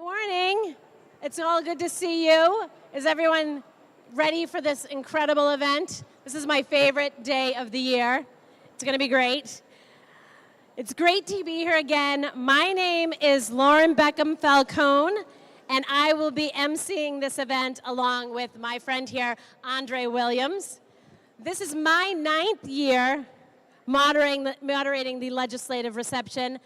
morning. It's all good to see you. Is everyone ready for this incredible event? This is my favorite day of the year. It's going to be great. It's great to be here again. My name is Lauren Beckham Falcone, and I will be emceeing this event along with my friend here, Andre Williams. This is my 9th year moderating the legislative reception,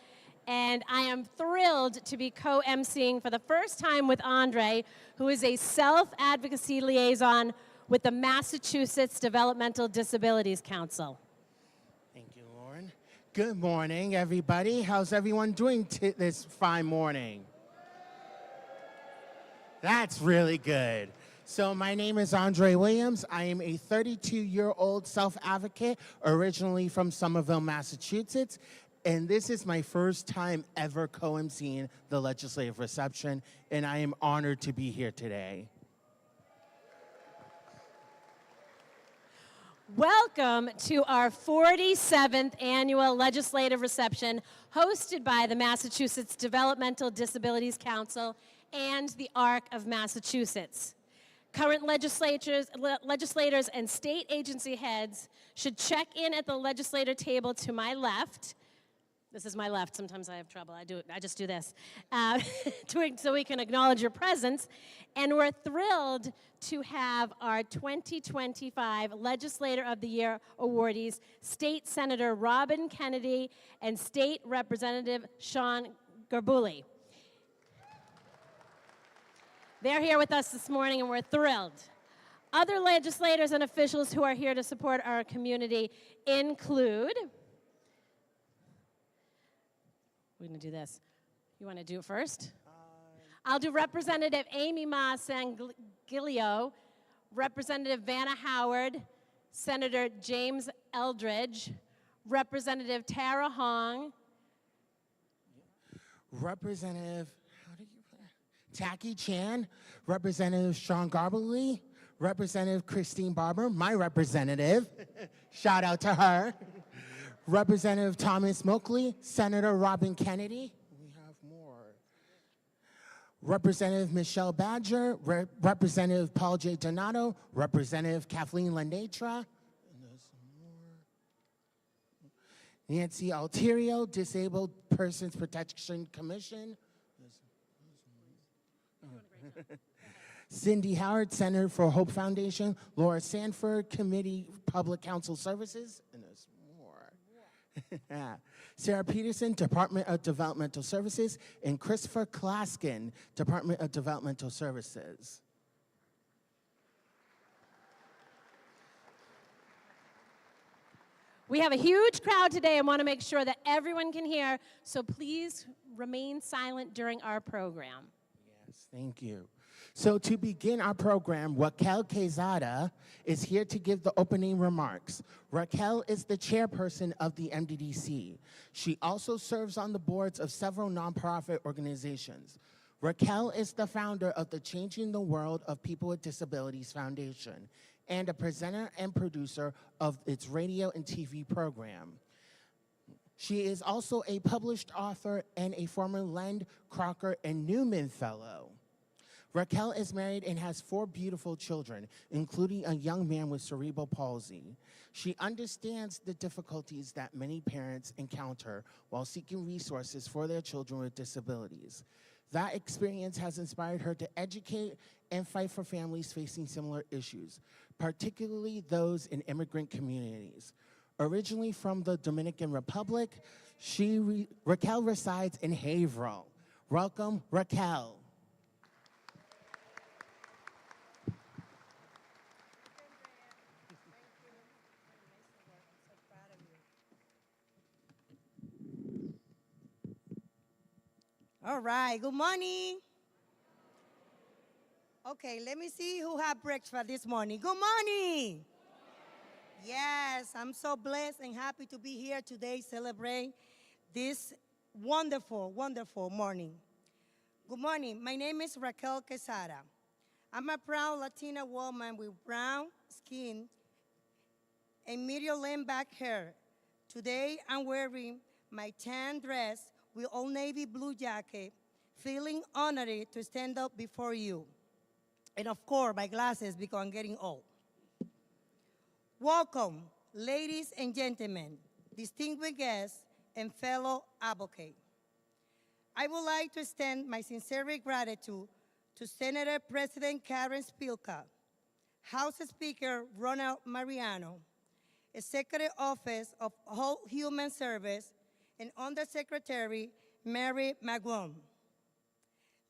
and I am thrilled to be co-emceeing for the first time with Andre, who is a self-advocacy liaison with the Massachusetts Developmental Disabilities Council. Thank you, Lauren. Good morning, everybody. How's everyone doing this fine morning? That's really good. So my name is Andre Williams. I am a 32-year-old self-advocate, originally from Somerville, Massachusetts, and this is my first time ever co-emceeing the legislative reception, and I am honored to be here today. Welcome to our 47th annual legislative reception hosted by the Massachusetts Developmental Disabilities Council and the ARC of Massachusetts. Current legislators and state agency heads should check in at the legislator table to my left. This is my left. Sometimes I have trouble. I just do this. So we can acknowledge your presence. And we're thrilled to have our 2025 Legislator of the Year awardees, State Senator Robin Kennedy and State Representative Sean Garbulli. They're here with us this morning, and we're thrilled. Other legislators and officials who are here to support our community include... We're going to do this. You want to do it first? I'll do Representative Amy Ma Sangiglio, Representative Vanna Howard, Senator James Eldridge, Representative Tara Hong, Representative Tacky Chan, Representative Sean Garbulli, Representative Christine Barber, my representative, shout out to her, Representative Thomas Moakley, Senator Robin Kennedy, we have more, Representative Michelle Badger, Representative Paul J. Donato, Representative Kathleen Lenatra, and there's more, Nancy Alterio, Disabled Persons Protection Commission, Cindy Howard, Center for Hope Foundation, Laura Sanford, Committee Public Counsel Services, and there's more. Sarah Peterson, Department of Developmental Services, and Christopher Klaskin, Department of Developmental Services. We have a huge crowd today and want to make sure that everyone can hear, so please remain silent during our program. Yes, thank you. So to begin our program, Raquel Quezada is here to give the opening remarks. Raquel is the chairperson of the MDDC. She also serves on the boards of several nonprofit organizations. Raquel is the founder of the Changing the World of People with Disabilities Foundation and a presenter and producer of its radio and TV program. She is also a published author and a former Lend, Crocker, and Newman Fellow. Raquel is married and has 4 beautiful children, including a young man with cerebral palsy. She understands the difficulties that many parents encounter while seeking resources for their children with disabilities. That experience has inspired her to educate and fight for families facing similar issues, particularly those in immigrant communities. Originally from the Dominican Republic, Raquel resides in Haverhill. Welcome, Raquel. All right, good morning. Okay, let me see who had breakfast this morning. Good morning. Yes, I'm so blessed and happy to be here today celebrate this wonderful, wonderful morning. Good morning, my name is Raquel Quezada. I'm a proud Latina woman with brown skin and medium length back hair. Today I'm wearing my tan dress with old navy blue jacket, feeling honored to stand up before you. And of course, my glasses because I'm getting old. Welcome, ladies and gentlemen, distinguished guests, and fellow advocates. I would like to extend my sincere gratitude to Senator President Karen Spilka, House Speaker Ronald Mariano, Executive Office of Whole Human Service, and Undersecretary Mary McGlone,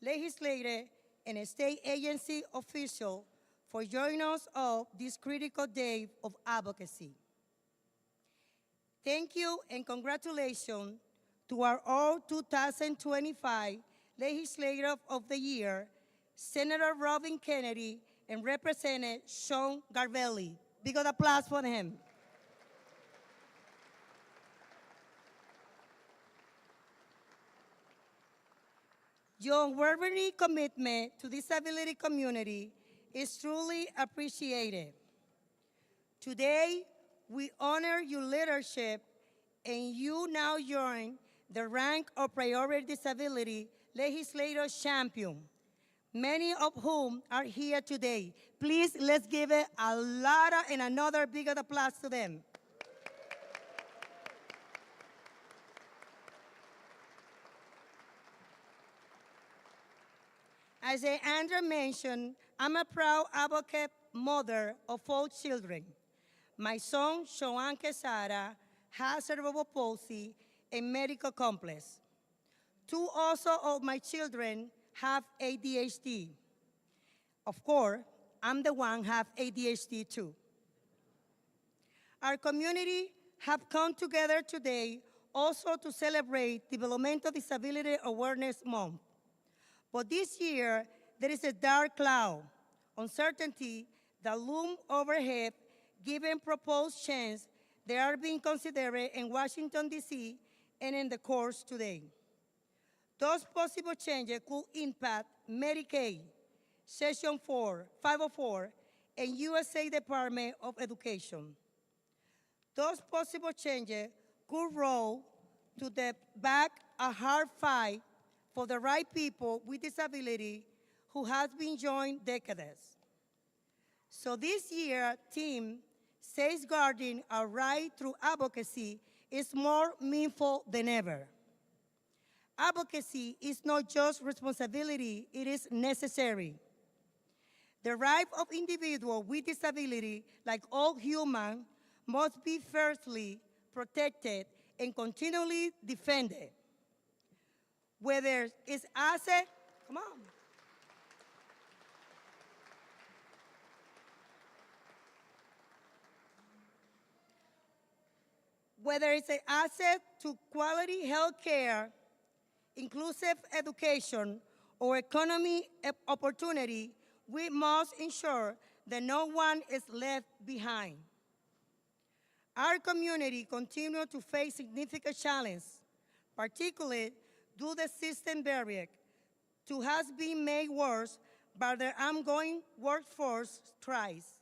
legislator and state agency official for joining us on this critical day of advocacy. Thank you and congratulations to our all 2025 Legislator of the Year, Senator Robin Kennedy and Representative Sean Garvelli. Big applause for him. Your unwavering commitment to disability community is truly appreciated. Today, we honor your leadership and you now join the rank of Priority Disability Legislator Champion, many of whom are here today. Please, let's give it a lot of, and another big applause to them. As Andrea mentioned, I'm a proud advocate mother of 4 children. My son, Joan Quesada, has cerebral palsy and medical complex. 2 also of my children have ADHD. Of course, I'm the one have ADHD too. Our community have come together today also to celebrate Developmental Disability Awareness Month. But this year, there is a dark cloud, uncertainty that loom overhead given proposed changes that are being considered in Washington, D.C. and in the courts today. Those possible changes could impact Medicaid, Section 4, 504, and USA Department of Education. Those possible changes could roll to the back a hard fight for the right people with disability who has been joined decades. So this year, team safeguarding our right through advocacy is more meaningful than ever. Advocacy is not just responsibility, it is necessary. The right of individuals with disability, like all humans, must be firstly protected and continually defended. Whether it's asset, come on. Whether it's an asset to quality health care, inclusive education, or economic opportunity, we must ensure that no one is left behind. Our community continues to face significant challenges, particularly due to the system barrier to has been made worse by the ongoing workforce strikes.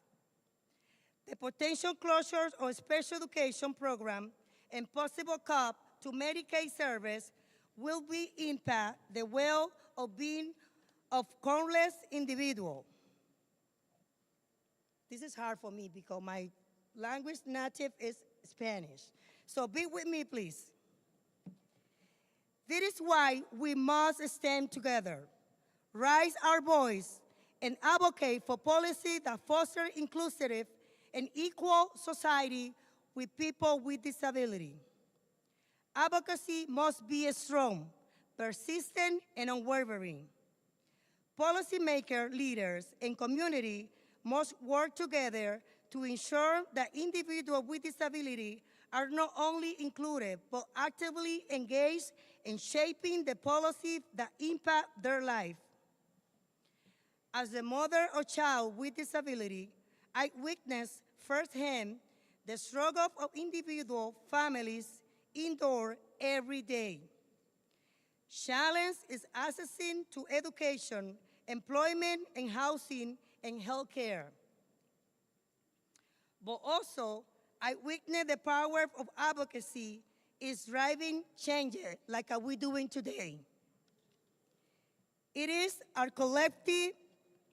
The potential closures of special education program and possible cut to Medicaid service will be impact the well-being of countless individuals. This is hard for me because my language native is Spanish. So be with me, please. This is why we must stand together, raise our voice, and advocate for policy that foster inclusive and equal society with people with disability. Advocacy must be strong, persistent, and unwavering. Policymakers, leaders, and community must work together to ensure that individuals with disability are not only included, but actively engaged in shaping the policies that impact their life. As the mother of a child with disability, I witnessed firsthand the struggle of individual families indoors every day. Challenge is accessing to education, employment, and housing, and health care. But also, I witness the power of advocacy is driving changes like we're doing today. It is our collective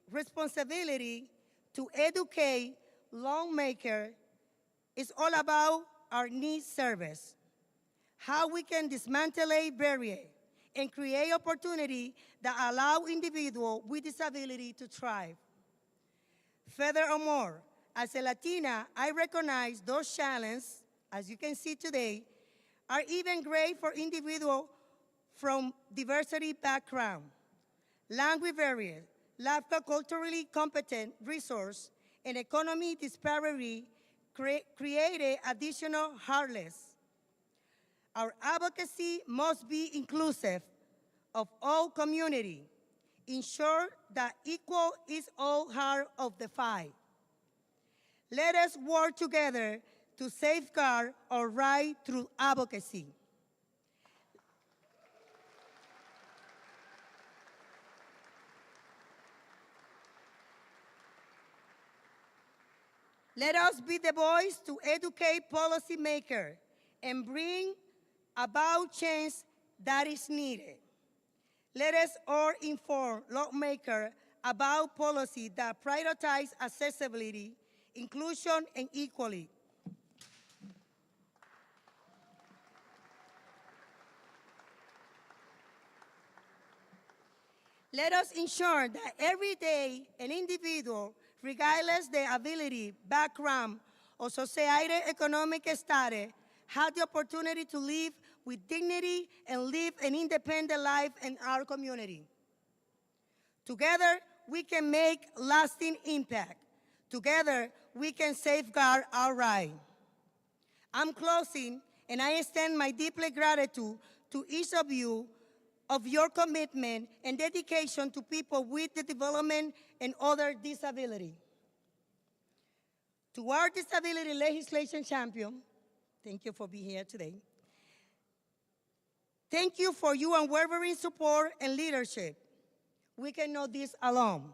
responsibility to educate lawmakers. It's all about our needs service, how we can dismantle barriers and create opportunity that allow individuals with disability to thrive. Furthermore, as a Latina, I recognize those challenges, as you can see today, are even great for individuals from diversity background, language barriers, lack of culturally competent resource, and economic disparity created additional hurdles. Our advocacy must be inclusive of all community, ensure that equal is all heart of the fight. Let us work together to safeguard our right through advocacy. Let us be the voice to educate policymakers and bring about change that is needed. Let us all inform lawmakers about policies that prioritize accessibility, inclusion, and equality. Let us ensure that every day an individual, regardless their ability, background, or socio-economic status, has the opportunity to live with dignity and live an independent life in our community. Together, we can make lasting impact. Together, we can safeguard our right. I'm closing, and I extend my deeply gratitude to each of you of your commitment and dedication to people with the development and other disability. To our disability legislation champion, thank you for being here today. Thank you for your unwavering support and leadership. We cannot do this alone.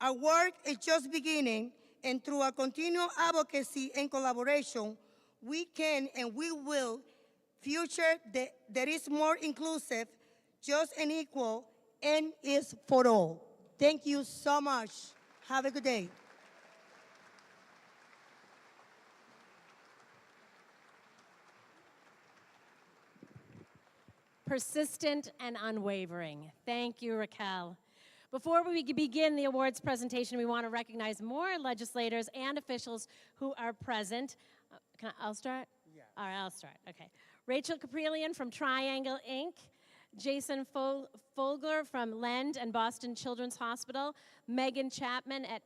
Our work is just beginning, and through our continual advocacy and collaboration, we can and we will future that is more inclusive, just and equal, and is for all. Thank you so much. Have a good day. Persistent and unwavering. Thank you, Raquel. Before we begin the awards presentation, we want to recognize more legislators and officials who are present. I'll start? Yeah. All right, I'll start. Okay. Rachel Caprillion from Triangle Inc., Jason Folger from Lend and Boston Children's Hospital, Megan Chapman at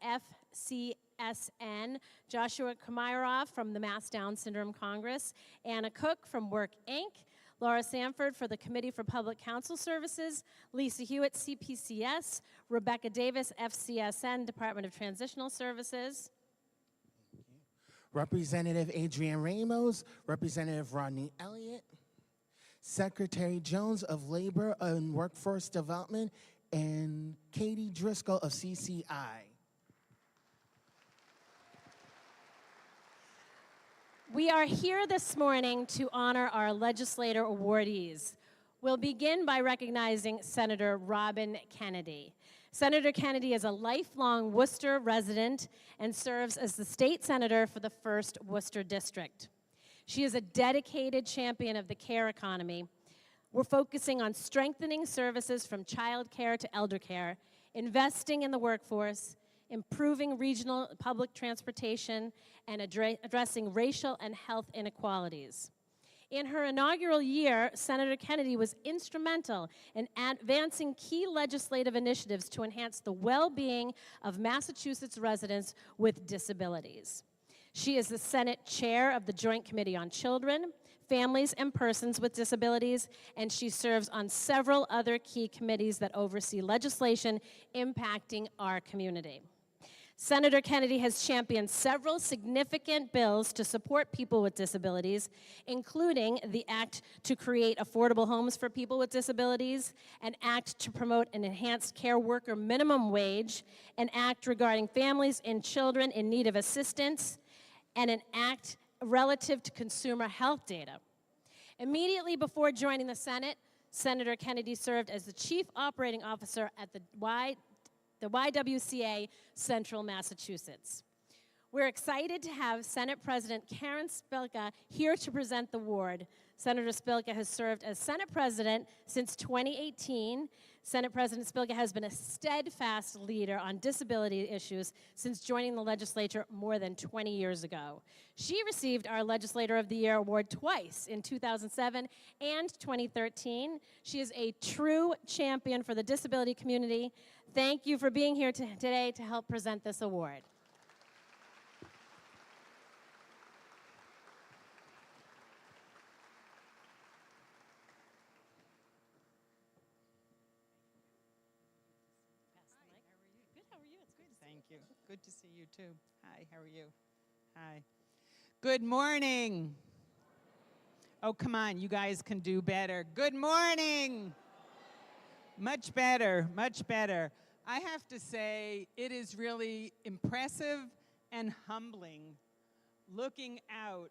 FCSN, Joshua Komarov from the Mass Down Syndrome Congress, Anna Cook from Work Inc., Laura Sanford for the Committee for Public Counsel Services, Lisa Hewitt, CPCS, Rebecca Davis, FCSN, Department of Transitional Services. Representative Adrian Ramos, Representative Rodney Elliott, Secretary Jones of Labor and Workforce Development, and Katie Driscoll of CCI. We are here this morning to honor our legislator awardees. We'll begin by recognizing Senator Robin Kennedy. Senator Kennedy is a lifelong Worcester resident and serves as the state senator for the 1st Worcester District. She is a dedicated champion of the care economy. We're focusing on strengthening services from child care to elder care, investing in the workforce, improving regional public transportation, and addressing racial and health inequalities. In her inaugural year, Senator Kennedy was instrumental in advancing key legislative initiatives to enhance the well-being of Massachusetts residents with disabilities. She is the Senate Chair of the Joint Committee on Children, Families, and Persons with Disabilities, and she serves on several other key committees that oversee legislation impacting our community. Senator Kennedy has championed several significant bills to support people with disabilities, including the Act to create affordable homes for people with disabilities, an Act to promote an enhanced care worker minimum wage, an Act regarding families and children in need of assistance, and an Act relative to consumer health data. Immediately before joining the Senate, Senator Kennedy served as the Chief Operating Officer at the YWCA Central Massachusetts. We're excited to have Senate President Karen Spilka here to present the award. Senator Spilka has served as Senate President since 2018. Senate President Spilka has been a steadfast leader on disability issues since joining the legislature more than 20 years ago. She received our Legislator of the Year award twice, in 2007 and 2013. She is a true champion for the disability community. Thank you for being here today to help present this award. Thank you. Good to see you too. Hi, how are you? Hi. Good morning. Oh, come on, you guys can do better. Good morning. Much better, much better. I have to say, it is really impressive and humbling looking out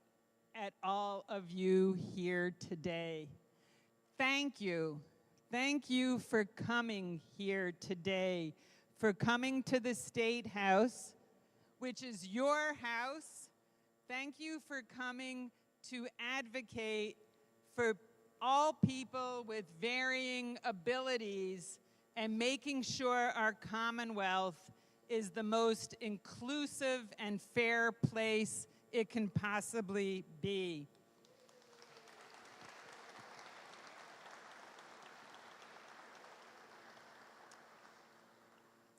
at all of you here today. Thank you. Thank you for coming here today, for coming to the State House, which is your house. Thank you for coming to advocate for all people with varying abilities and making sure our Commonwealth is the most inclusive and fair place it can possibly be.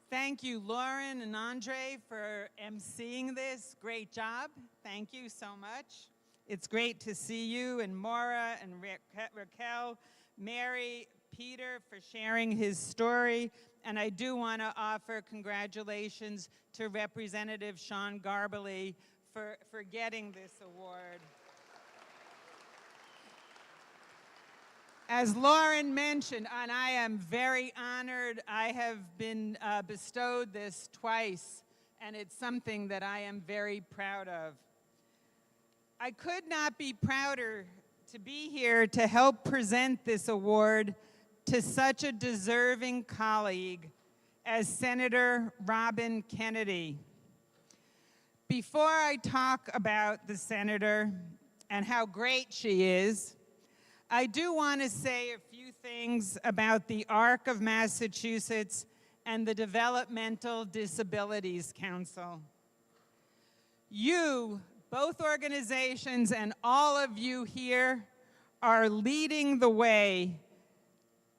Thank you, Lauren and Andre, for emceeing this. Great job. Thank you so much. It's great to see you, and Maura and Raquel, Mary, Peter for sharing his story. And I do want to offer congratulations to Representative Sean Garbely for getting this award. As Lauren mentioned, and I am very honored, I have been bestowed this twice, and it's something that I am very proud of. I could not be prouder to be here to help present this award to such a deserving colleague as Senator Robin Kennedy. Before I talk about the senator and how great she is, I do want to say a few things about the ARC of Massachusetts and the Developmental Disabilities Council. You, both organizations, and all of you here are leading the way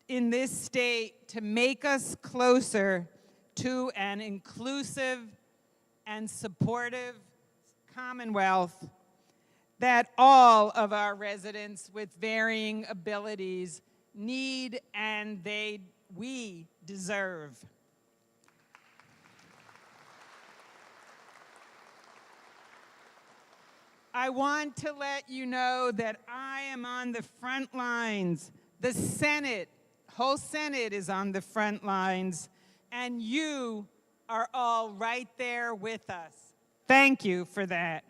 in this state to make us closer to an inclusive and supportive Commonwealth that all of our residents with varying abilities need and we deserve. I want to let you know that I am on the front lines. The Senate, whole Senate is on the front lines, and you are all right there with us. Thank you for that.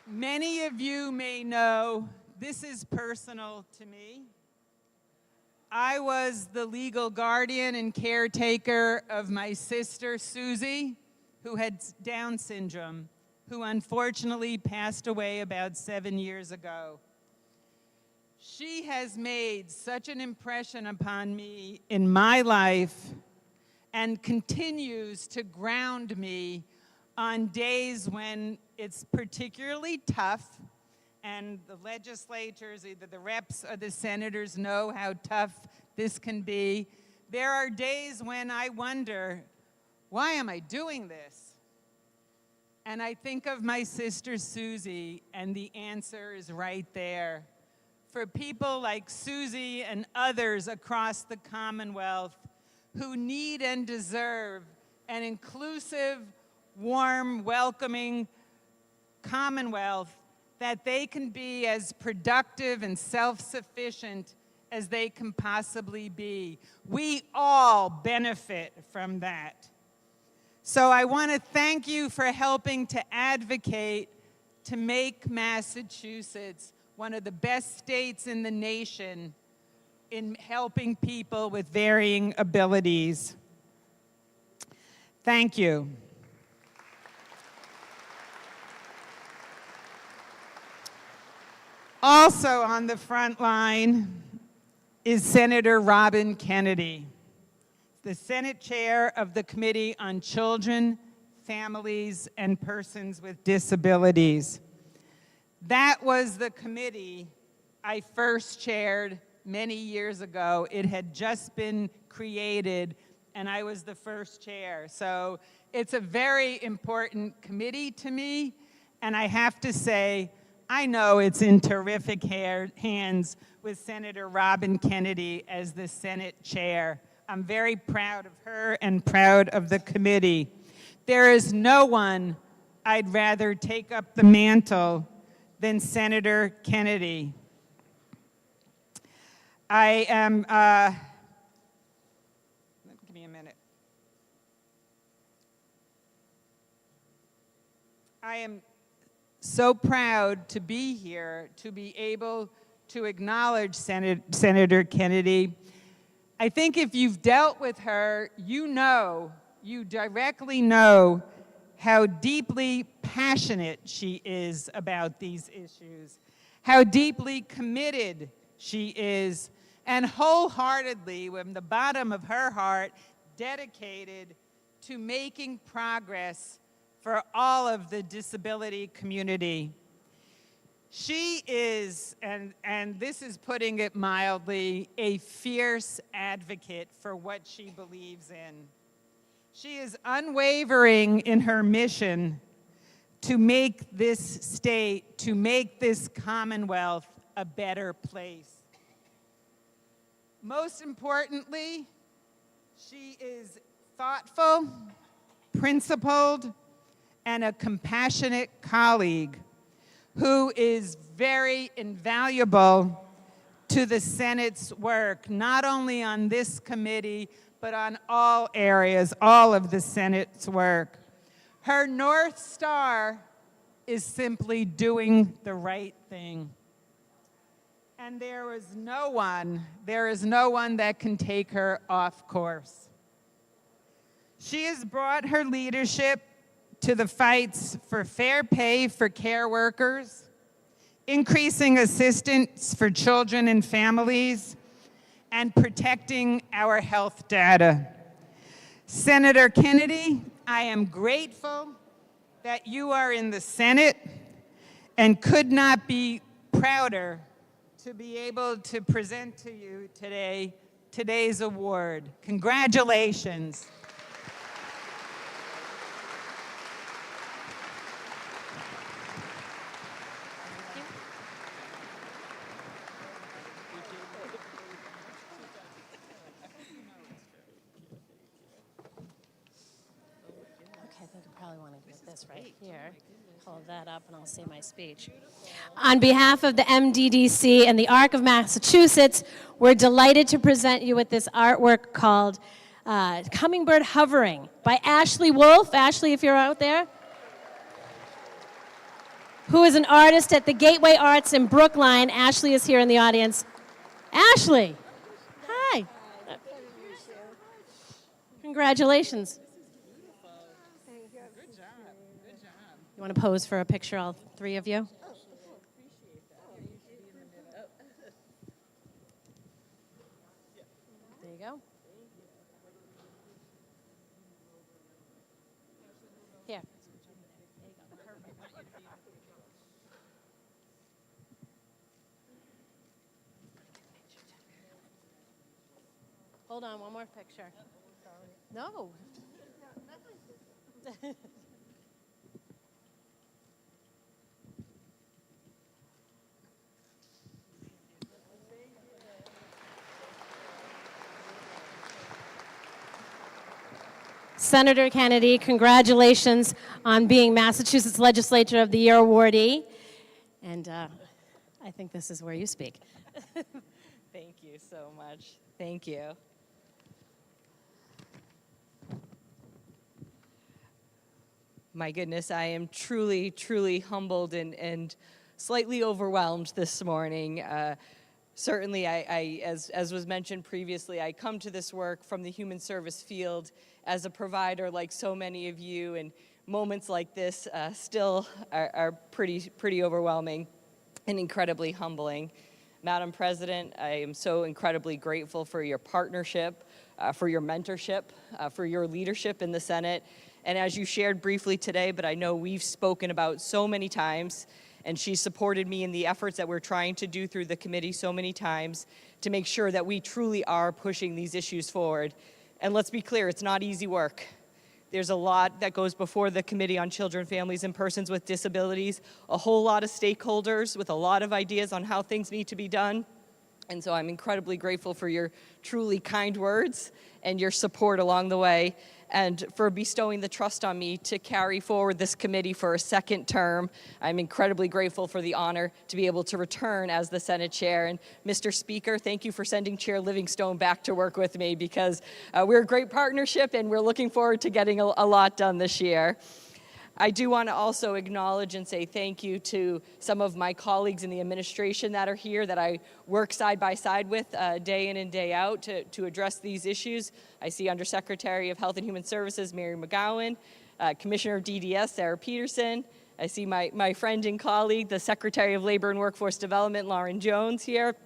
Many of you may know this is personal to me. I was the legal guardian and caretaker of my sister, Susie, who had Down syndrome, who unfortunately passed away about 7 years ago. She has made such an impression upon me in my life and continues to ground me on days when it's particularly tough, and the legislators, either the reps or the senators, know how tough this can be. There are days when I wonder, why am I doing this? And I think of my sister Susie, and the answer is right there. For people like Susie and others across the Commonwealth who need and deserve an inclusive, warm, welcoming Commonwealth, that they can be as productive and self-sufficient as they can possibly be. We all benefit from that. So I want to thank you for helping to advocate to make Massachusetts one of the best states in the nation in helping people with varying abilities. Thank you. Also on the front line is Senator Robin Kennedy, the Senate Chair of the Committee on Children, Families, and Persons with Disabilities. That was the committee I first chaired many years ago. It had just been created, and I was the first chair. So it's a very important committee to me, and I have to say, I know it's in terrific hands with Senator Robin Kennedy as the Senate Chair. I'm very proud of her and proud of the committee. There is no one I'd rather take up the mantle than Senator Kennedy. I am, give me a minute. I am so proud to be here, to be able to acknowledge Senator Kennedy. I think if you've dealt with her, you directly know how deeply passionate she is about these issues, how deeply committed she is, and wholeheartedly, from the bottom of her heart, dedicated to making progress for all of the disability community. She is, and this is putting it mildly, a fierce advocate for what she believes in. She is unwavering in her mission to make this state, to make this Commonwealth a better place. Most importantly, she is thoughtful, principled, and a compassionate colleague who is very invaluable to the Senate's work, not only on this committee, but on all areas, all of the Senate's work. Her North Star is simply doing the right thing. And there is no one that can take her off course. She has brought her leadership to the fights for fair pay for care workers, increasing assistance for children and families, and protecting our health data. Senator Kennedy, I am grateful that you are in the Senate and could not be prouder to be able to present to you today today's award. Congratulations. Okay, I think I probably want to get this right here. Hold that up and I'll say my speech. On behalf of the MDDC and the ARC of Massachusetts, we're delighted to present you with this artwork called Hummingbird Hovering by Ashley Wolf. Ashley, if you're out there. Who is an artist at the Gateway Arts in Brookline. Ashley is here in the audience. Ashley, hi. Congratulations. You want to pose for a picture, all three of you? There you go. Here. Hold on, one more picture. No. Senator Kennedy, congratulations on being Massachusetts Legislature of the Year awardee. And I think this is where you speak. Thank you so much. Thank you. My goodness, I am truly, truly humbled and slightly overwhelmed this morning. Certainly, as was mentioned previously, I come to this work from the human service field as a provider like so many of you, and moments like this still are pretty overwhelming and incredibly humbling. Madam President, I am so incredibly grateful for your partnership, for your mentorship, for your leadership in the Senate. And as you shared briefly today, but I know we've spoken about so many times, and she supported me in the efforts that we're trying to do through the committee so many times to make sure that we truly are pushing these issues forward. And let's be clear, it's not easy work. There's a lot that goes before the Committee on Children, Families, and Persons with Disabilities, a whole lot of stakeholders with a lot of ideas on how things need to be done. And so I'm incredibly grateful for your truly kind words and your support along the way, and for bestowing the trust on me to carry forward this committee for a second term. I'm incredibly grateful for the honor to be able to return as the Senate Chair. And Mr. Speaker, thank you for sending Chair Livingstone back to work with me, because we're a great partnership and we're looking forward to getting a lot done this year. I do want to also acknowledge and say thank you to some of my colleagues in the administration that are here, that I work side by side with day in and day out to address these issues. I see Undersecretary of Health and Human Services, Mary McGowan, Commissioner of DDS, Sarah Peterson. I see my friend and colleague, the Secretary of Labor and Workforce Development, Lauren Jones, here.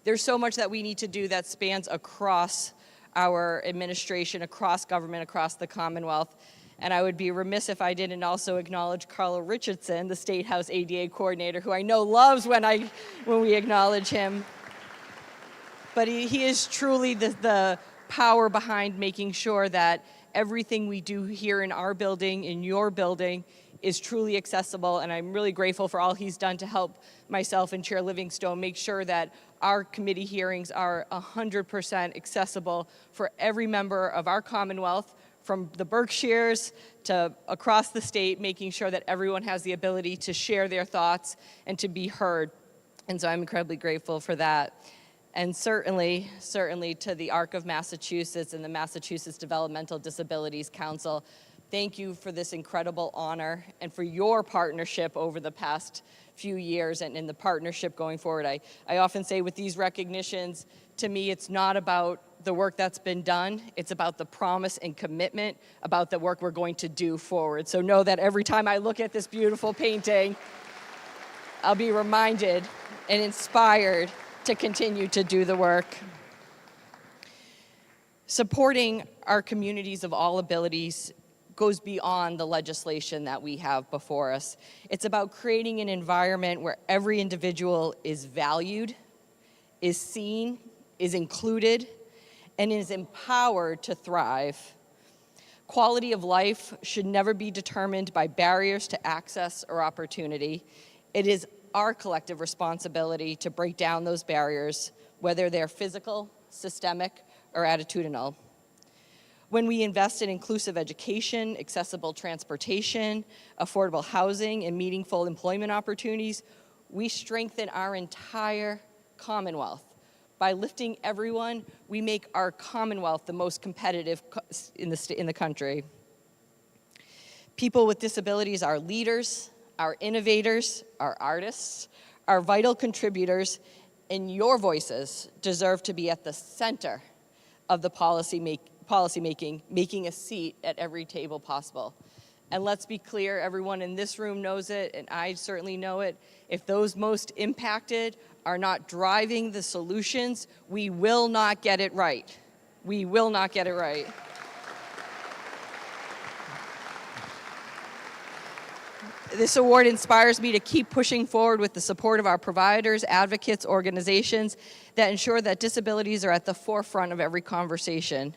There's so much that we need to do that spans across our administration, across government, across the Commonwealth. And I would be remiss if I didn't also acknowledge Carl Richardson, the State House ADA coordinator, who I know loves when we acknowledge him. But he is truly the power behind making sure that everything we do here in our building, in your building, is truly accessible. And I'm really grateful for all he's done to help myself and Chair Livingstone make sure that our committee hearings are 100% accessible for every member of our Commonwealth, from the Berkshires to across the state, making sure that everyone has the ability to share their thoughts and to be heard. And so I'm incredibly grateful for that. And certainly to the ARC of Massachusetts and the Massachusetts Developmental Disabilities Council, thank you for this incredible honor and for your partnership over the past few years and in the partnership going forward. I often say with these recognitions, to me, it's not about the work that's been done. It's about the promise and commitment about the work we're going to do forward. So know that every time I look at this beautiful painting, I'll be reminded and inspired to continue to do the work. Supporting our communities of all abilities goes beyond the legislation that we have before us. It's about creating an environment where every individual is valued, is seen, is included, and is empowered to thrive. Quality of life should never be determined by barriers to access or opportunity. It is our collective responsibility to break down those barriers, whether they're physical, systemic, or attitudinal. When we invest in inclusive education, accessible transportation, affordable housing, and meaningful employment opportunities, we strengthen our entire Commonwealth. By lifting everyone, we make our Commonwealth the most competitive in the country. People with disabilities are leaders, our innovators, our artists, our vital contributors, and your voices deserve to be at the center of the policy making, making a seat at every table possible. And let's be clear, everyone in this room knows it, and I certainly know it. If those most impacted are not driving the solutions, we will not get it right. We will not get it right. This award inspires me to keep pushing forward with the support of our providers, advocates, organizations that ensure that disabilities are at the forefront of every conversation.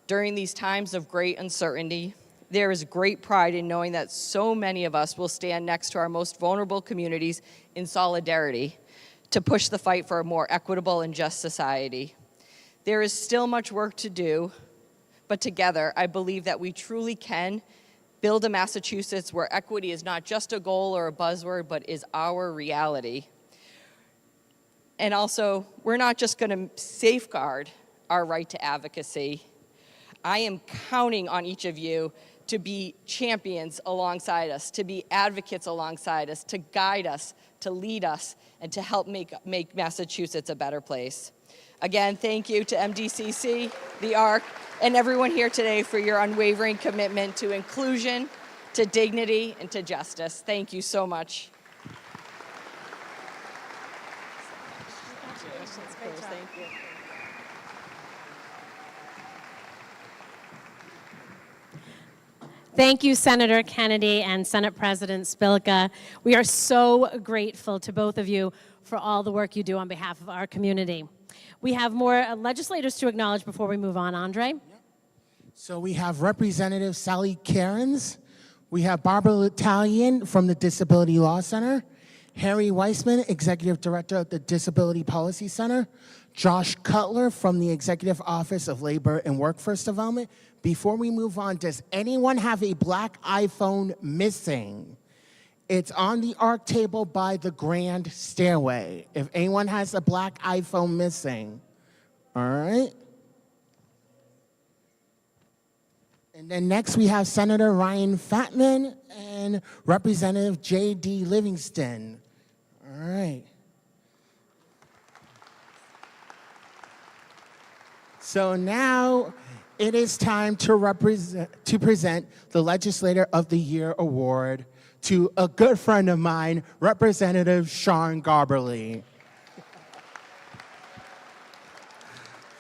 During these times of great uncertainty, there is great pride in knowing that so many of us will stand next to our most vulnerable communities in solidarity to push the fight for a more equitable and just society. There is still much work to do, but together, I believe that we truly can build a Massachusetts where equity is not just a goal or a buzzword, but is our reality. And also, we're not just going to safeguard our right to advocacy. I am counting on each of you to be champions alongside us, to be advocates alongside us, to guide us, to lead us, and to help make Massachusetts a better place. Again, thank you to MDCC, the ARC, and everyone here today for your unwavering commitment to inclusion, to dignity, and to justice. Thank you so much. Thank you. Thank you, Senator Kennedy and Senate President Spilka. We are so grateful to both of you for all the work you do on behalf of our community. We have more legislators to acknowledge before we move on. Andre? So we have Representative Sally Cairns. We have Barbara Italian from the Disability Law Center. Harry Weissman, Executive Director of the Disability Policy Center. Josh Cutler from the Executive Office of Labor and Workforce Development. Before we move on, does anyone have a black iPhone missing? It's on the ARC table by the grand stairway. If anyone has a black iPhone missing, all right. And then next we have Senator Ryan Fatman and Representative J.D. Livingston. All right. So now it is time to present the Legislator of the Year Award to a good friend of mine, Representative Sean Garberly.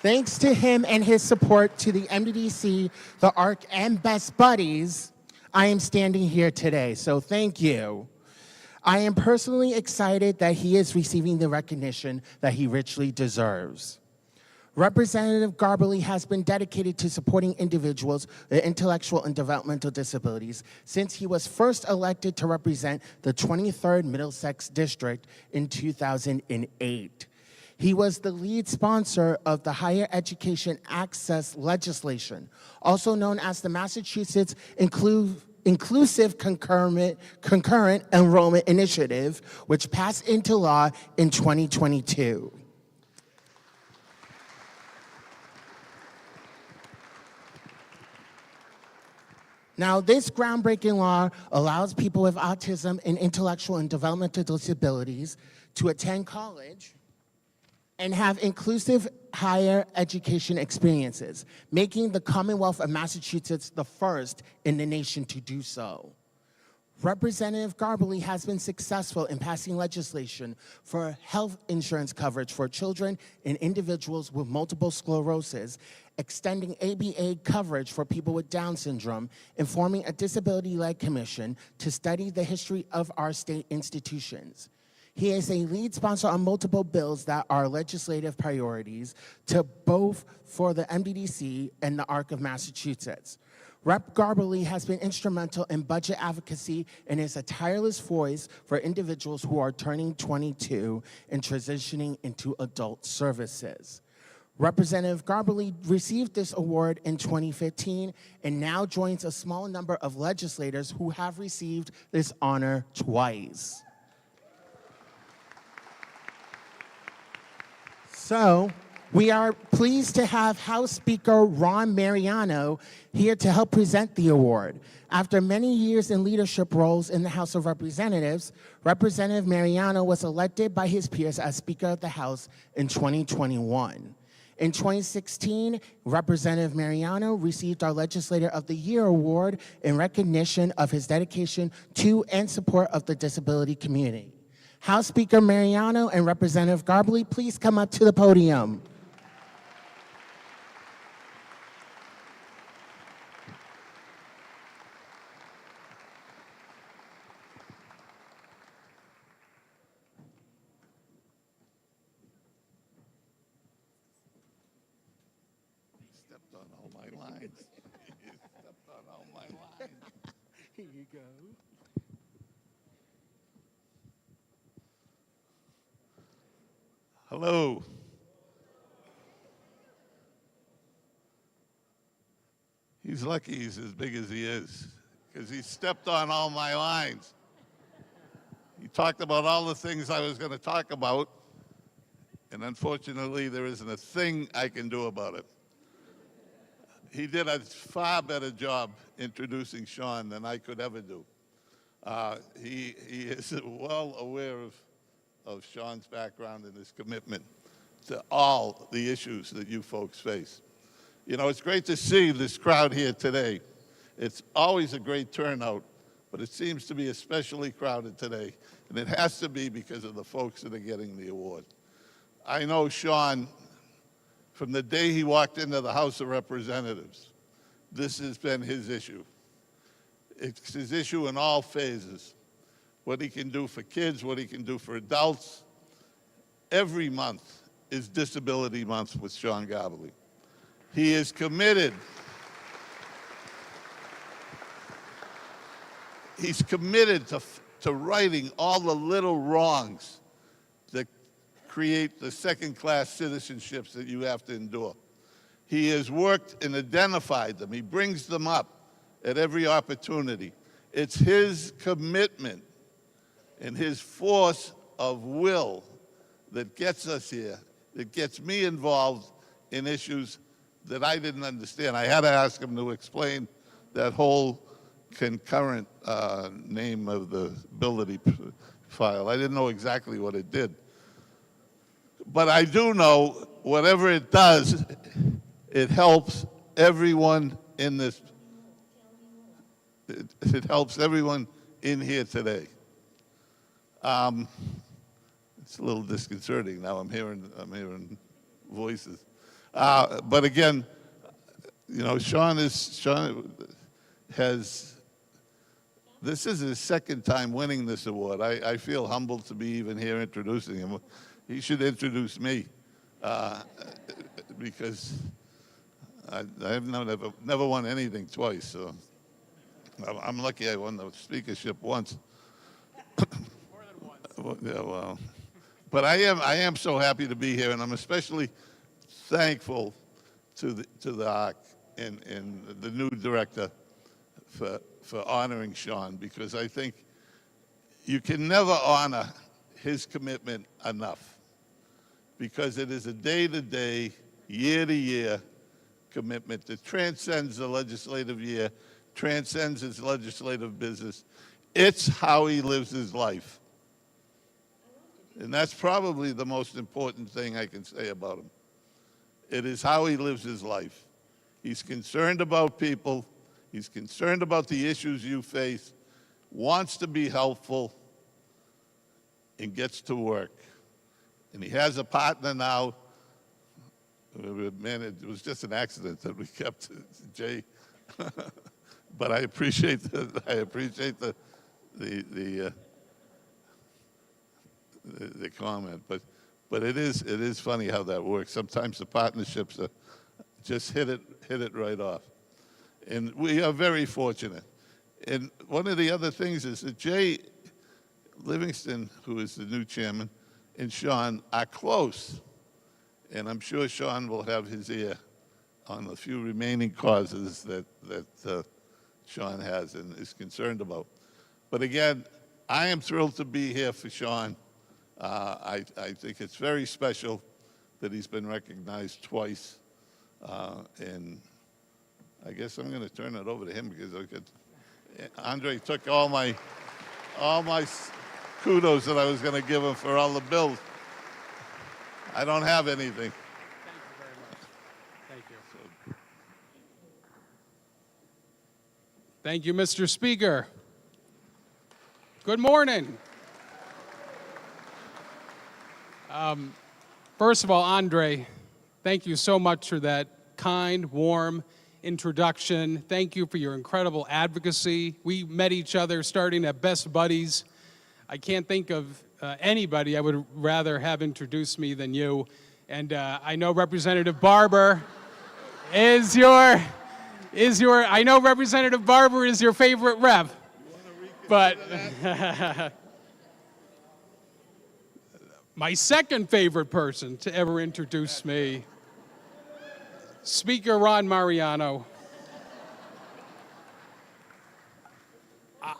Thanks to him and his support to the MDDC, the ARC, and Best Buddies, I am standing here today, so thank you. I am personally excited that he is receiving the recognition that he richly deserves. Representative Garberly has been dedicated to supporting individuals with intellectual and developmental disabilities since he was first elected to represent the 23rd Middlesex District in 2008. He was the lead sponsor of the Higher Education Access legislation, also known as the Massachusetts Inclusive Concurrent Enrollment Initiative, which passed into law in 2022. Now, this groundbreaking law allows people with autism and intellectual and developmental disabilities to attend college and have inclusive higher education experiences, making the Commonwealth of Massachusetts the first in the nation to do so. Representative Garberly has been successful in passing legislation for health insurance coverage for children and individuals with multiple sclerosis, extending ABA coverage for people with Down syndrome, and forming a disability-led commission to study the history of our state institutions. He is a lead sponsor on multiple bills that are legislative priorities to both for the MDDC and the ARC of Massachusetts. Rep. Garberly has been instrumental in budget advocacy and is a tireless voice for individuals who are turning 22 and transitioning into adult services. Representative Garberly received this award in 2015 and now joins a small number of legislators who have received this honor twice. So, we are pleased to have House Speaker Ron Mariano here to help present the award. After many years in leadership roles in the House of Representatives, Representative Mariano was elected by his peers as Speaker of the House in 2021. In 2016, Representative Mariano received our Legislator of the Year Award in recognition of his dedication to and support of the disability community. House Speaker Mariano and Representative Garberly, please come up to the podium. Stepped on all my lines. You stepped on all my lines. Here you go. Hello. He's lucky he's as big as he is, because he stepped on all my lines. He talked about all the things I was going to talk about, and unfortunately, there isn't a thing I can do about it. he did a far better job introducing Sean than I could ever do. He is well aware of Sean's background and his commitment to all the issues that you folks face. You know, it's great to see this crowd here today. It's always a great turnout, but it seems to be especially crowded today, and it has to be because of the folks that are getting the award. I know Sean, from the day he walked into the House of Representatives, this has been his issue. It's his issue in all phases. What he can do for kids, what he can do for adults. Every month is Disability Month with Sean Gabberly. He is committed. He's committed to righting all the little wrongs that create the second-class citizenships that you have to endure. He has worked and identified them. He brings them up at every opportunity. It's his commitment and his force of will that gets us here, that gets me involved in issues that I didn't understand. I had to ask him to explain that whole concurrent name of the ability file. I didn't know exactly what it did. But I do know whatever it does, it helps everyone in this. It helps everyone in here today. It's a little disconcerting now. I'm hearing voices. But again, you know, Sean has. This is his second time winning this award. I feel humbled to be even here introducing him. He should introduce me because I've never won anything twice. So I'm lucky I won the speakership once. More than once. Yeah, well, but I am so happy to be here, and I'm especially thankful to the ARC and the new director for honoring Sean, because I think you can never honor his commitment enough, because it is a day-to-day, year-to-year commitment that transcends the legislative year, transcends his legislative business. It's how he lives his life. And that's probably the most important thing I can say about him. It is how he lives his life. He's concerned about people. He's concerned about the issues you face, wants to be helpful, and gets to work. And he has a partner now. Man, it was just an accident that we kept Jay. But I appreciate the comment. But it is funny how that works. Sometimes the partnerships are just hit it right off. And we are very fortunate. And one of the other things is that Jay Livingston, who is the new chairman, and Sean are close. And I'm sure Sean will have his ear on the few remaining causes that Sean has and is concerned about. But again, I am thrilled to be here for Sean. I think it's very special that he's been recognized twice. And I guess I'm going to turn it over to him because Andre took all my kudos that I was going to give him for all the bills. I don't have anything. Thank you very much. Thank you. Thank you, Mr. Speaker. Good morning. First of all, Andre, thank you so much for that kind, warm introduction. Thank you for your incredible advocacy. We met each other starting at Best Buddies. I can't think of anybody I would rather have introduced me than you. And I know Representative Barber is your favorite rep. But my second favorite person to ever introduce me, Speaker Ron Mariano.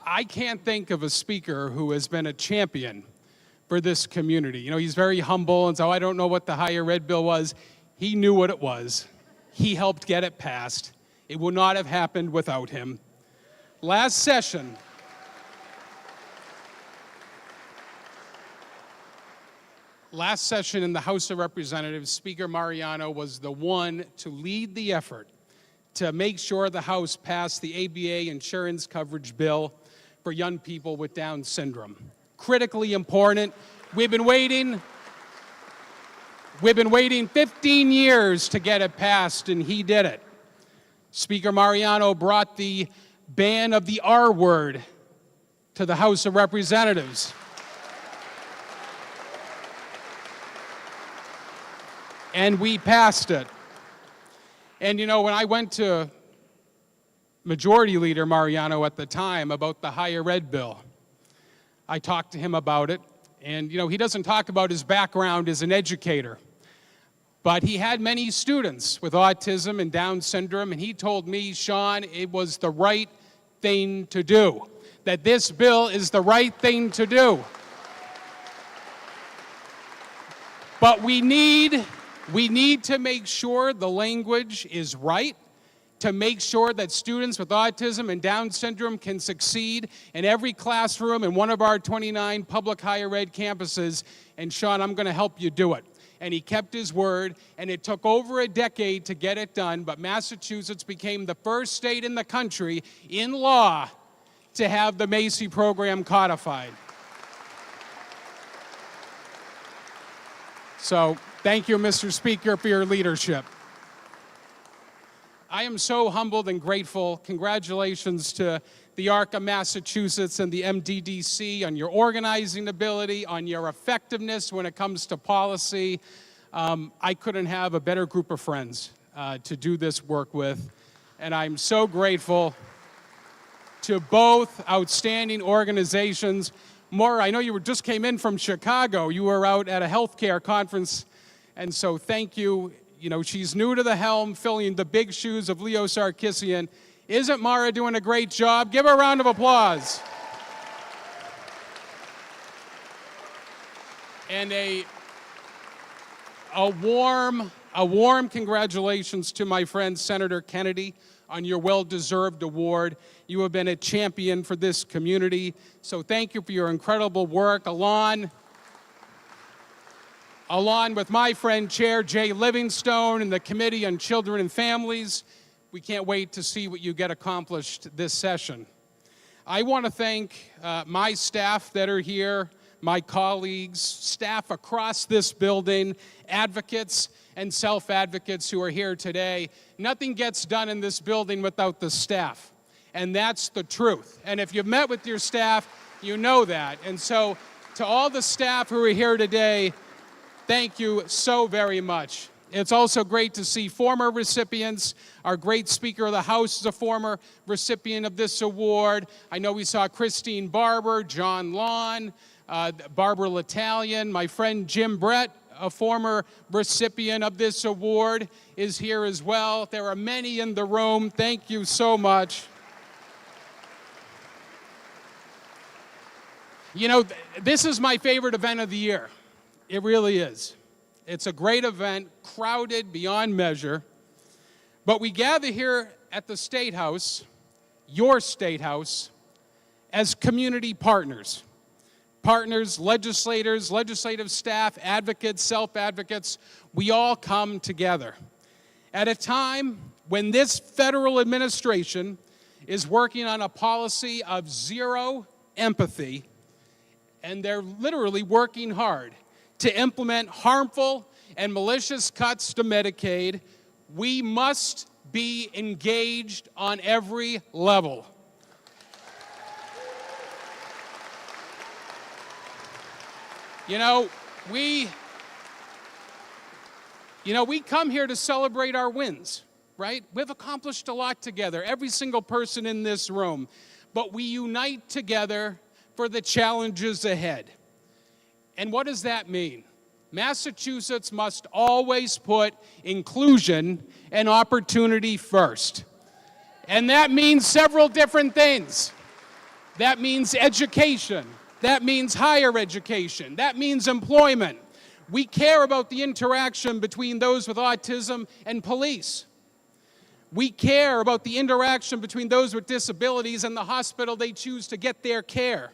I can't think of a speaker who has been a champion for this community. You know, he's very humble and so I don't know what the higher ed bill was. He knew what it was. He helped get it passed. It would not have happened without him. Last session, in the House of Representatives, Speaker Mariano was the one to lead the effort to make sure the House passed the ABA insurance coverage bill for young people with Down syndrome. Critically important. We've been waiting 15 years to get it passed, and he did it. Speaker Mariano brought the ban of the R word to the House of Representatives. And we passed it. And you know, when I went to Majority Leader Mariano at the time about the higher ed bill, I talked to him about it. And you know, he doesn't talk about his background as an educator, but he had many students with autism and Down syndrome, and he told me, Sean, it was the right thing to do, that this bill is the right thing to do. But we need to make sure the language is right, to make sure that students with autism and Down syndrome can succeed in every classroom in one of our 29 public higher ed campuses. And Sean, I'm going to help you do it. And he kept his word, and it took over a decade to get it done, but Massachusetts became the first state in the country in law to have the Macy program codified. So thank you, Mr. Speaker, for your leadership. I am so humbled and grateful. Congratulations to the ARC of Massachusetts and the MDDC on your organizing ability, on your effectiveness when it comes to policy. I couldn't have a better group of friends to do this work with, and I'm so grateful to both outstanding organizations. Maura, I know you just came in from Chicago. You were out at a healthcare conference, and so thank you. You know, she's new to the helm, filling the big shoes of Leo Sarkisian. Isn't Mara doing a great job? Give her a round of applause. And a warm congratulations to my friend Senator Kennedy on your well-deserved award. You have been a champion for this community, so thank you for your incredible work. Along with my friend Chair Jay Livingstone and the Committee on Children and Families, we can't wait to see what you get accomplished this session. I want to thank my staff that are here, my colleagues, staff across this building, advocates and self-advocates who are here today. Nothing gets done in this building without the staff, and that's the truth. And if you've met with your staff, you know that. And so to all the staff who are here today, thank you so very much. It's also great to see former recipients. Our great Speaker of the House is a former recipient of this award. I know we saw Christine Barber, John Lawn, Barbara L'Italian. My friend Jim Brett, a former recipient of this award, is here as well. There are many in the room. Thank you so much. You know, this is my favorite event of the year. It really is. It's a great event, crowded beyond measure. But we gather here at the State House, your State House, as community partners. Partners, legislators, legislative staff, advocates, self-advocates, we all come together. At a time when this federal administration is working on a policy of zero empathy, and they're literally working hard to implement harmful and malicious cuts to Medicaid, we must be engaged on every level. You know, we come here to celebrate our wins, right? We've accomplished a lot together, every single person in this room, but we unite together for the challenges ahead. And what does that mean? Massachusetts must always put inclusion and opportunity first. And that means several different things. That means education. That means higher education. That means employment. We care about the interaction between those with autism and police. We care about the interaction between those with disabilities and the hospital they choose to get their care.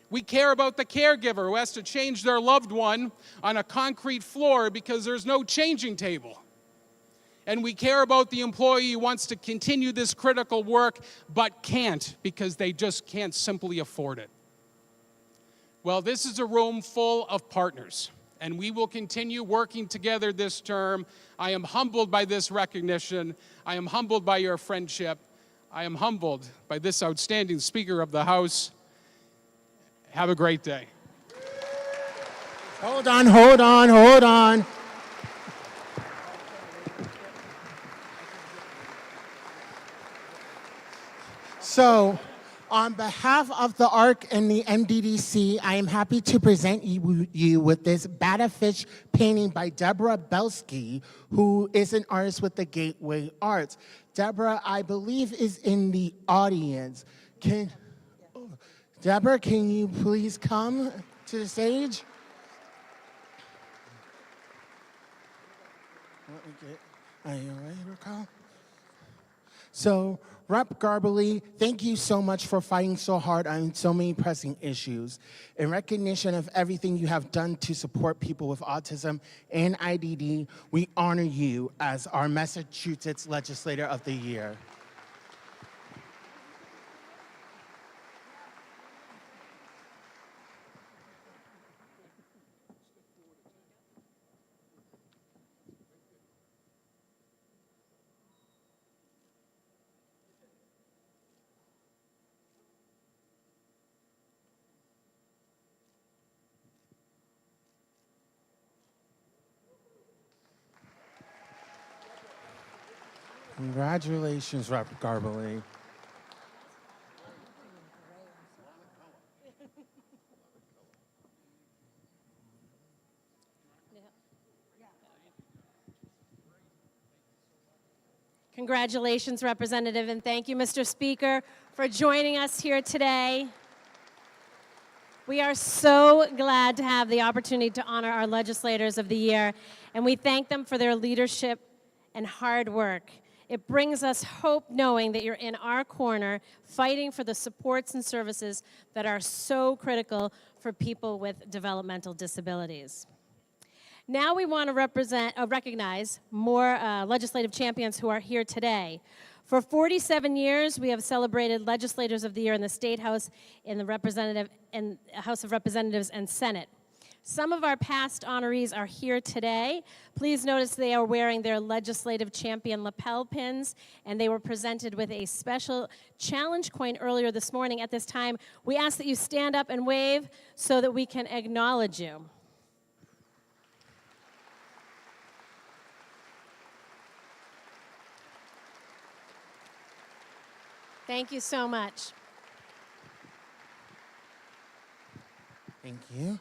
We care about the caregiver who has to change their loved one on a concrete floor because there's no changing table. And we care about the employee who wants to continue this critical work but can't because they just can't simply afford it. Well, this is a room full of partners, and we will continue working together this term. I am humbled by this recognition. I am humbled by your friendship. I am humbled by this outstanding Speaker of the House. Have a great day. Hold on, hold on, hold on. So, on behalf of the ARC and the MDDC, I am happy to present you with this Batafish painting by Deborah Belsky, who is an artist with the Gateway Arts. Deborah, I believe, is in the audience. Deborah, can you please come to the stage? Are you ready to call? So, Rep. Garbely, thank you so much for fighting so hard on so many pressing issues. In recognition of everything you have done to support people with autism and IDD, we honor you as our Massachusetts Legislator of the Year. Congratulations, Rep. Garbely. Congratulations, Representative, and thank you, Mr. Speaker, for joining us here today. We are so glad to have the opportunity to honor our Legislators of the Year, and we thank them for their leadership and hard work. It brings us hope knowing that you're in our corner fighting for the supports and services that are so critical for people with developmental disabilities. Now we want to recognize more legislative champions who are here today. For 47 years, we have celebrated Legislators of the Year in the State House, in the House of Representatives and Senate. Some of our past honorees are here today. Please notice they are wearing their Legislative Champion lapel pins, and they were presented with a special challenge coin earlier this morning. At this time, we ask that you stand up and wave so that we can acknowledge you. Thank you so much. Thank you.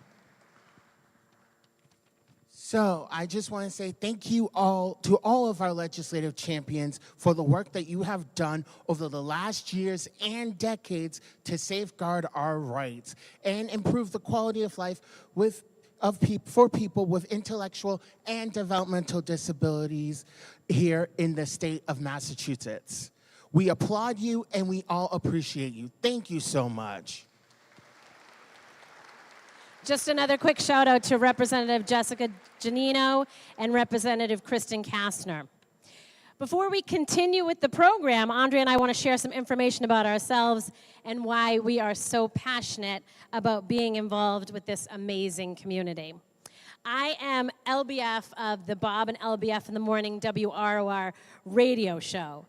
So I just want to say thank you all to all of our legislative champions for the work that you have done over the last years and decades to safeguard our rights and improve the quality of life for people with intellectual and developmental disabilities here in the state of Massachusetts. We applaud you and we all appreciate you. Thank you so much. Just another quick shout out to Representative Jessica Giannino and Representative Kristen Kastner. Before we continue with the program, Andre and I want to share some information about ourselves and why we are so passionate about being involved with this amazing community. I am LBF of the Bob and LBF in the Morning WROR radio show.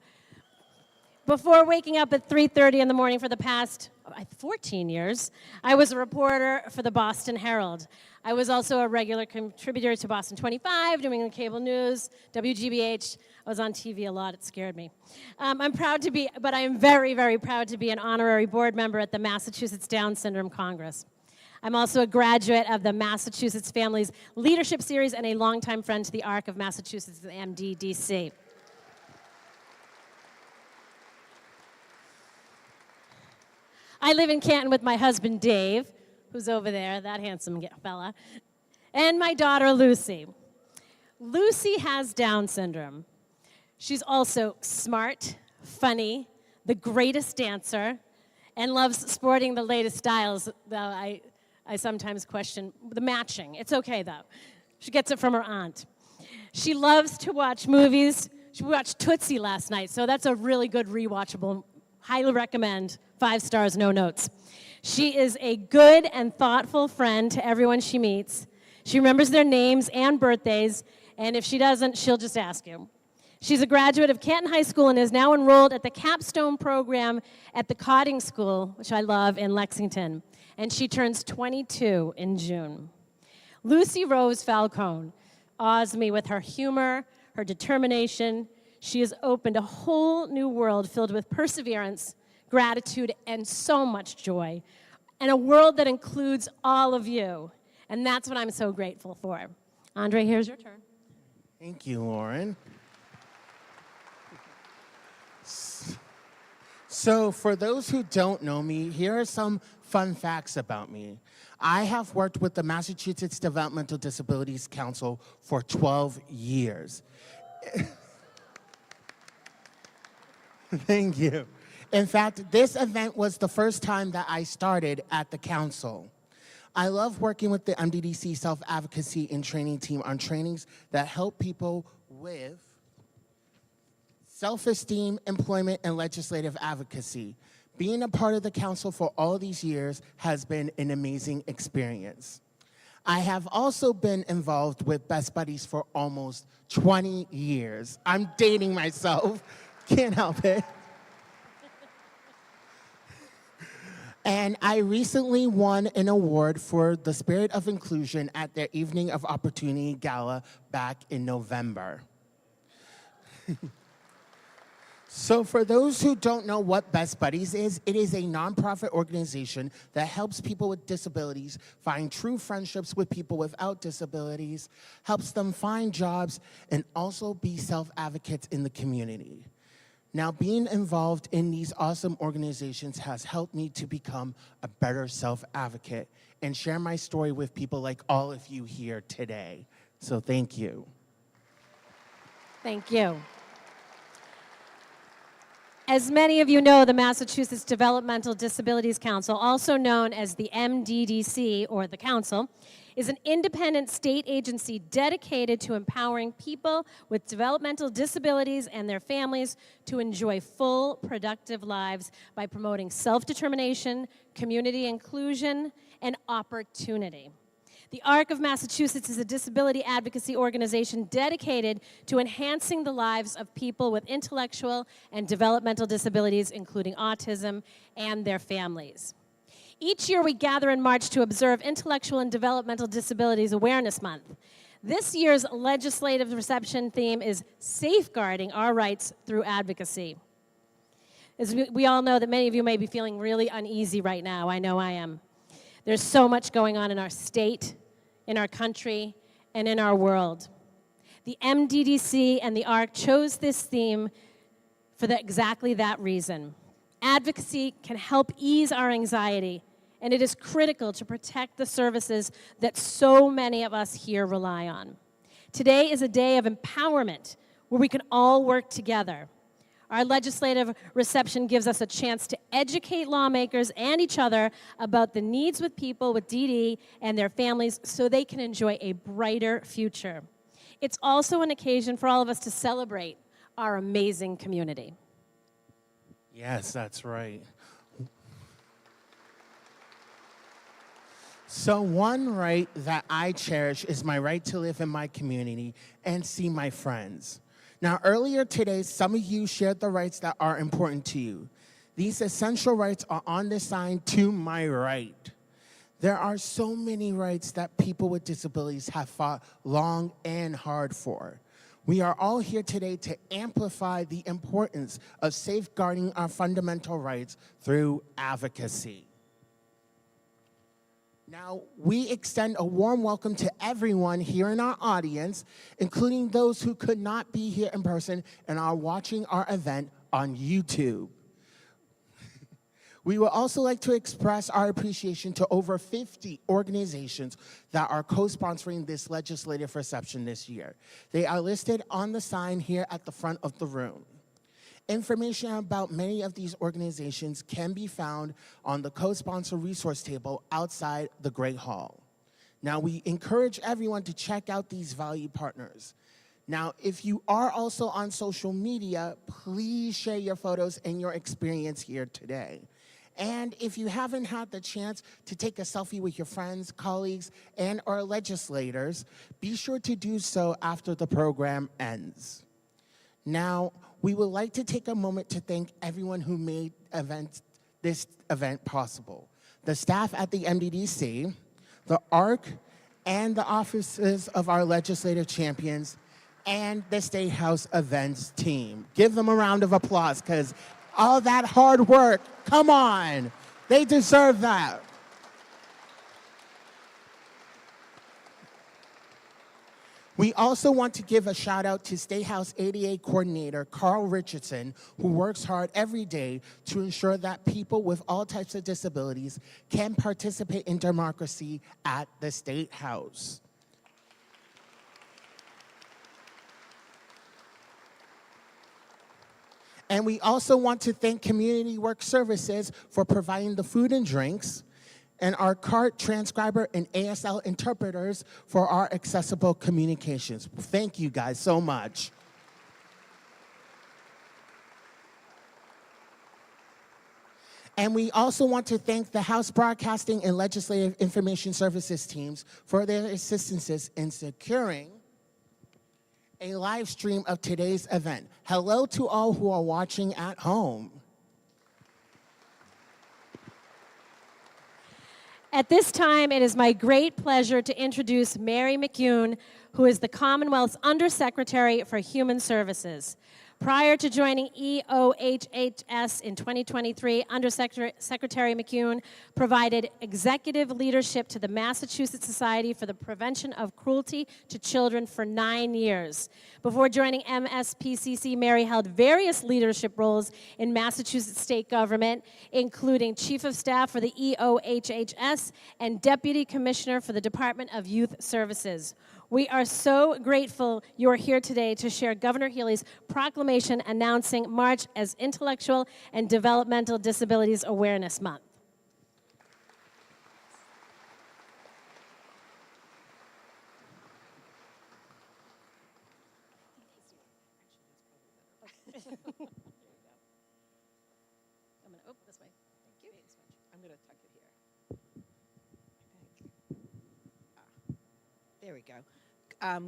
Before waking up at 3:30 in the morning for the past 14 years, I was a reporter for the Boston Herald. I was also a regular contributor to Boston 25, doing the cable news, WGBH. I was on TV a lot, it scared me. I'm proud to be, but I am very, very proud to be an honorary board member at the Massachusetts Down Syndrome Congress. I'm also a graduate of the Massachusetts Families Leadership Series and a longtime friend to the ARC of Massachusetts, the MDDC. I live in Canton with my husband, Dave, who's over there, that handsome fella, and my daughter, Lucy. Lucy has Down syndrome. She's also smart, funny, the greatest dancer, and loves sporting the latest styles, though I sometimes question the matching. It's okay, though. She gets it from her aunt. She loves to watch movies. She watched Tootsie last night, so that's a really good rewatchable. Highly recommend. 5 stars, no notes. She is a good and thoughtful friend to everyone she meets. She remembers their names and birthdays, and if she doesn't, she'll just ask you. She's a graduate of Canton High School and is now enrolled at the Capstone program at the Cotting School, which I love, in Lexington. And she turns 22 in June. Lucy Rose Falcone awes me with her humor, her determination. She has opened a whole new world filled with perseverance, gratitude, and so much joy, and a world that includes all of you. And that's what I'm so grateful for. Andre, here's your turn. Thank you, Lauren. So for those who don't know me, here are some fun facts about me. I have worked with the Massachusetts Developmental Disabilities Council for 12 years. Thank you. In fact, this event was the first time that I started at the council. I love working with the MDDC Self-Advocacy and Training Team on trainings that help people with self-esteem, employment, and legislative advocacy. Being a part of the council for all these years has been an amazing experience. I have also been involved with Best Buddies for almost 20 years. I'm dating myself, can't help it. And I recently won an award for the Spirit of Inclusion at their Evening of Opportunity Gala back in November. So for those who don't know what Best Buddies is, it is a nonprofit organization that helps people with disabilities find true friendships with people without disabilities, helps them find jobs, and also be self-advocates in the community. Now, being involved in these awesome organizations has helped me to become a better self-advocate and share my story with people like all of you here today. So thank you. Thank you. As many of you know, the Massachusetts Developmental Disabilities Council, also known as the MDDC, or the Council, is an independent state agency dedicated to empowering people with developmental disabilities and their families to enjoy full, productive lives by promoting self-determination, community inclusion, and opportunity. The ARC of Massachusetts is a disability advocacy organization dedicated to enhancing the lives of people with intellectual and developmental disabilities, including autism, and their families. Each year we gather in March to observe Intellectual and Developmental Disabilities Awareness Month. This year's legislative reception theme is Safeguarding Our Rights Through Advocacy. As we all know that many of you may be feeling really uneasy right now. I know I am. There's so much going on in our state, in our country, and in our world. The MDDC and the ARC chose this theme for exactly that reason. Advocacy can help ease our anxiety, and it is critical to protect the services that so many of us here rely on. Today is a day of empowerment where we can all work together. Our legislative reception gives us a chance to educate lawmakers and each other about the needs with people with DD and their families so they can enjoy a brighter future. It's also an occasion for all of us to celebrate our amazing community. Yes, that's right. So one right that I cherish is my right to live in my community and see my friends. Now, earlier today, some of you shared the rights that are important to you. These essential rights are on the sign to my right. There are so many rights that people with disabilities have fought long and hard for. We are all here today to amplify the importance of safeguarding our fundamental rights through advocacy. Now, we extend a warm welcome to everyone here in our audience, including those who could not be here in person and are watching our event on YouTube. We would also like to express our appreciation to over 50 organizations that are co-sponsoring this legislative reception this year. They are listed on the sign here at the front of the room. Information about many of these organizations can be found on the co-sponsor resource table outside the Great Hall. Now, we encourage everyone to check out these valued partners. Now, if you are also on social media, please share your photos and your experience here today. And if you haven't had the chance to take a selfie with your friends, colleagues, and or legislators, be sure to do so after the program ends. Now, we would like to take a moment to thank everyone who made this event possible. The staff at the MDDC, the ARC, and the offices of our legislative champions, and the State House events team. Give them a round of applause, because all that hard work, come on, they deserve that. We also want to give a shout out to State House ADA Coordinator Carl Richardson, who works hard every day to ensure that people with all types of disabilities can participate in democracy at the State House. And we also want to thank Community Work Services for providing the food and drinks, and our CART transcriber and ASL interpreters for our accessible communications. Thank you guys so much. And we also want to thank the House Broadcasting and Legislative Information Services teams for their assistances in securing a live stream of today's event. Hello to all who are watching at home. At this time, it is my great pleasure to introduce Mary McCune, who is the Commonwealth's Undersecretary for Human Services. Prior to joining EOHHS in 2023, Undersecretary McCune provided executive leadership to the Massachusetts Society for the Prevention of Cruelty to Children for 9 years. Before joining MSPCC, Mary held various leadership roles in Massachusetts state government, including Chief of Staff for the EOHHS and Deputy Commissioner for the Department of Youth Services. We are so grateful you are here today to share Governor Healy's proclamation announcing March as Intellectual and Developmental Disabilities Awareness Month. I'm going to open this way. Thank you. I'm going to tuck it here. There we go.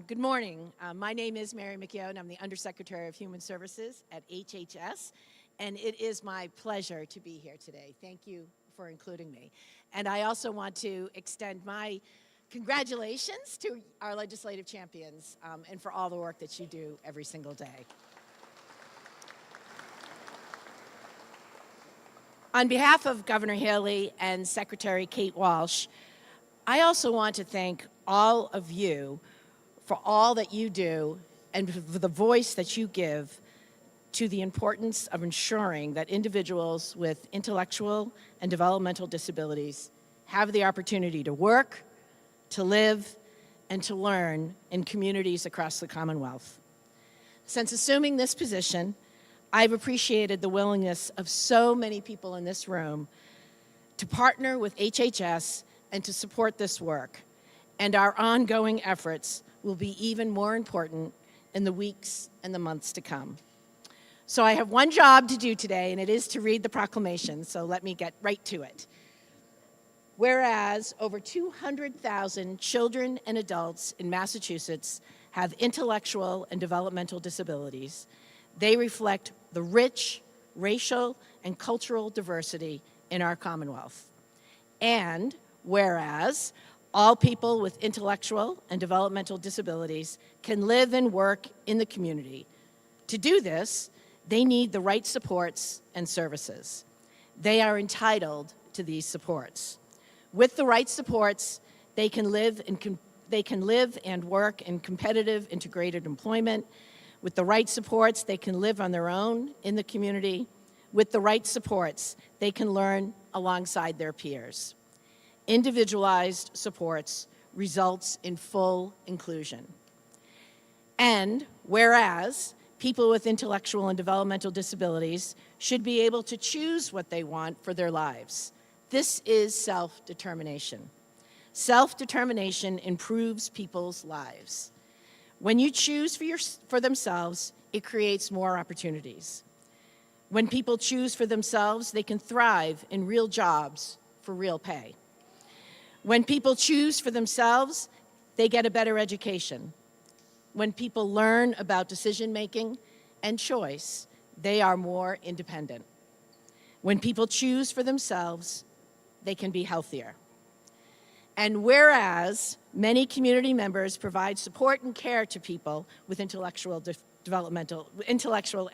Good morning. My name is Mary McCune. I'm the Undersecretary of Human Services at HHS, and it is my pleasure to be here today. Thank you for including me. And I also want to extend my congratulations to our legislative champions and for all the work that you do every single day. On behalf of Governor Healy and Secretary Kate Walsh, I also want to thank all of you for all that you do and for the voice that you give to the importance of ensuring that individuals with intellectual and developmental disabilities have the opportunity to work, to live, and to learn in communities across the Commonwealth. Since assuming this position, I've appreciated the willingness of so many people in this room to partner with HHS and to support this work. And our ongoing efforts will be even more important in the weeks and the months to come. So I have one job to do today, and it is to read the proclamation, so let me get right to it. Whereas over 200,000 children and adults in Massachusetts have intellectual and developmental disabilities, they reflect the rich racial and cultural diversity in our Commonwealth. And whereas all people with intellectual and developmental disabilities can live and work in the community. To do this, they need the right supports and services. They are entitled to these supports. With the right supports, they can live and work in competitive integrated employment. With the right supports, they can live on their own in the community. With the right supports, they can learn alongside their peers. Individualized supports results in full inclusion. And whereas people with intellectual and developmental disabilities should be able to choose what they want for their lives. This is self-determination. Self-determination improves people's lives. When you choose for themselves, it creates more opportunities. When people choose for themselves, they can thrive in real jobs for real pay. When people choose for themselves, they get a better education. When people learn about decision-making and choice, they are more independent. When people choose for themselves, they can be healthier. And whereas many community members provide support and care to people with intellectual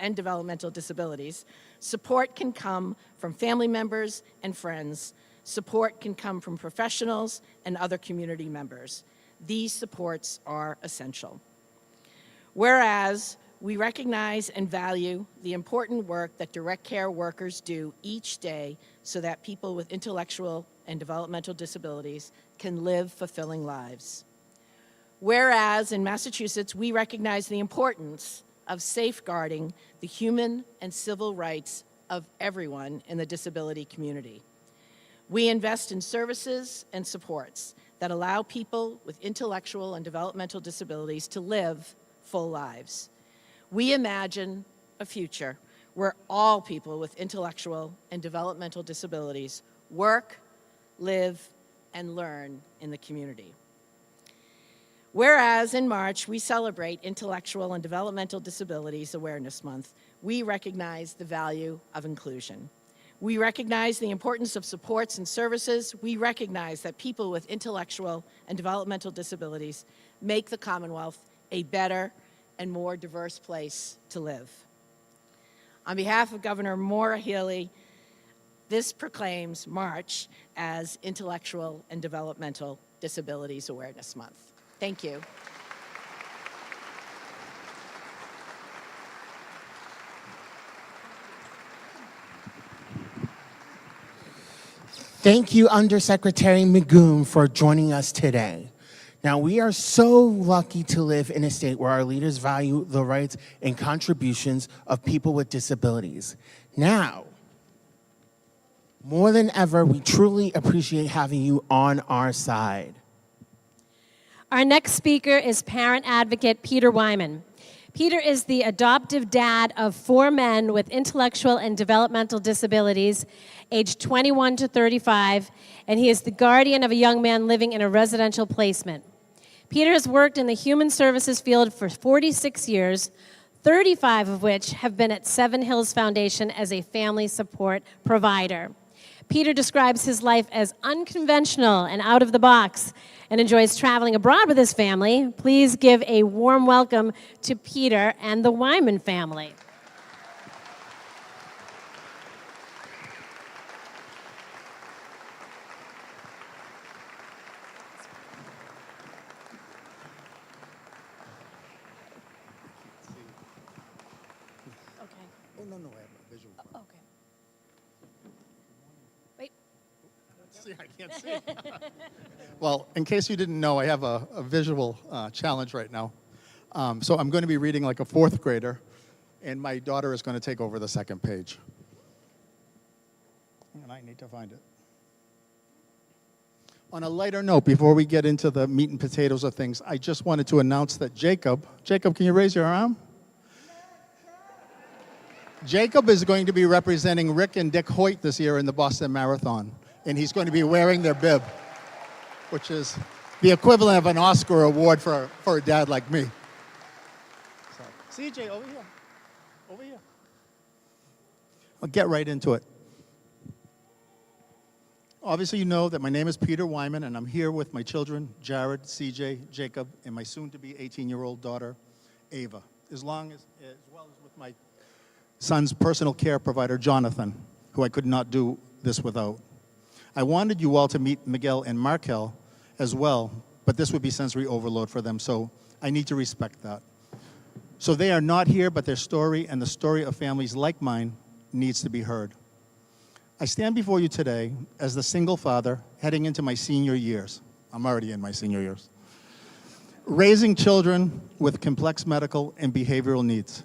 and developmental disabilities, support can come from family members and friends. Support can come from professionals and other community members. These supports are essential. Whereas we recognize and value the important work that direct care workers do each day so that people with intellectual and developmental disabilities can live fulfilling lives. Whereas in Massachusetts, we recognize the importance of safeguarding the human and civil rights of everyone in the disability community. We invest in services and supports that allow people with intellectual and developmental disabilities to live full lives. We imagine a future where all people with intellectual and developmental disabilities work, live, and learn in the community. Whereas in March, we celebrate Intellectual and Developmental Disabilities Awareness Month, we recognize the value of inclusion. We recognize the importance of supports and services. We recognize that people with intellectual and developmental disabilities make the Commonwealth a better and more diverse place to live. On behalf of Governor Maura Healey, this proclaims March as Intellectual and Developmental Disabilities Awareness Month. Thank you. Thank you, Undersecretary Magoon, for joining us today. Now, we are so lucky to live in a state where our leaders value the rights and contributions of people with disabilities. Now, more than ever, we truly appreciate having you on our side. Our next speaker is parent advocate Peter Wyman. Peter is the adoptive dad of 4 men with intellectual and developmental disabilities, aged 21 to 35, and he is the guardian of a young man living in a residential placement. Peter has worked in the human services field for 46 years, 35 of which have been at Seven Hills Foundation as a family support provider. Peter describes his life as unconventional and out of the box and enjoys traveling abroad with his family. Please give a warm welcome to Peter and the Wyman family. Oh, no, I have a visual. Okay. Wait. See, I can't see. Well, in case you didn't know, I have a visual challenge right now. So I'm going to be reading like a 4th grader, and my daughter is going to take over the 2nd page. And I need to find it. On a lighter note, before we get into the meat and potatoes of things, I just wanted to announce that Jacob, can you raise your arm? Jacob is going to be representing Rick and Dick Hoyt this year in the Boston Marathon, and he's going to be wearing their bib, which is the equivalent of an Oscar award for a dad like me. So, CJ, over here. I'll get right into it. Obviously, you know that my name is Peter Wyman, and I'm here with my children, Jared, CJ, Jacob, and my soon-to-be 18-year-old daughter, Ava, as well as with my son's personal care provider, Jonathan, who I could not do this without. I wanted you all to meet Miguel and Markel as well, but this would be sensory overload for them, so I need to respect that. So they are not here, but their story and the story of families like mine needs to be heard. I stand before you today as the single father heading into my senior years. I'm already in my senior years. Raising children with complex medical and behavioral needs.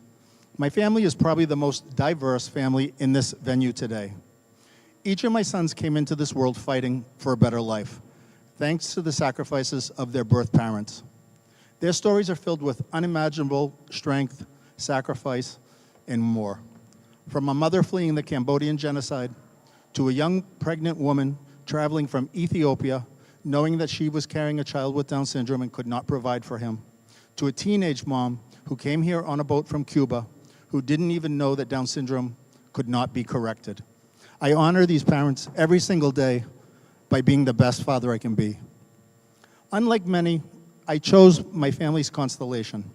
My family is probably the most diverse family in this venue today. Each of my sons came into this world fighting for a better life, thanks to the sacrifices of their birth parents. Their stories are filled with unimaginable strength, sacrifice, and more. From a mother fleeing the Cambodian genocide, to a young pregnant woman traveling from Ethiopia, knowing that she was carrying a child with Down syndrome and could not provide for him, to a teenage mom who came here on a boat from Cuba, who didn't even know that Down syndrome could not be corrected. I honor these parents every single day by being the best father I can be. Unlike many, I chose my family's constellation.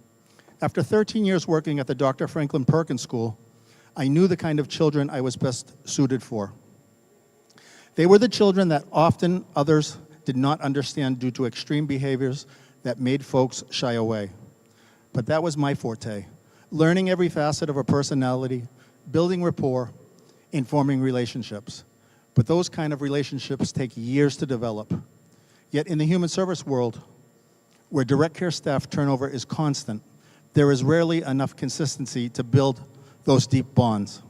After 13 years working at the Dr. Franklin Perkins School, I knew the kind of children I was best suited for. They were the children that often others did not understand due to extreme behaviors that made folks shy away. But that was my forte, learning every facet of a personality, building rapport, and forming relationships. But those kind of relationships take years to develop. Yet in the human service world, where direct care staff turnover is constant, there is rarely enough consistency to build those deep bonds.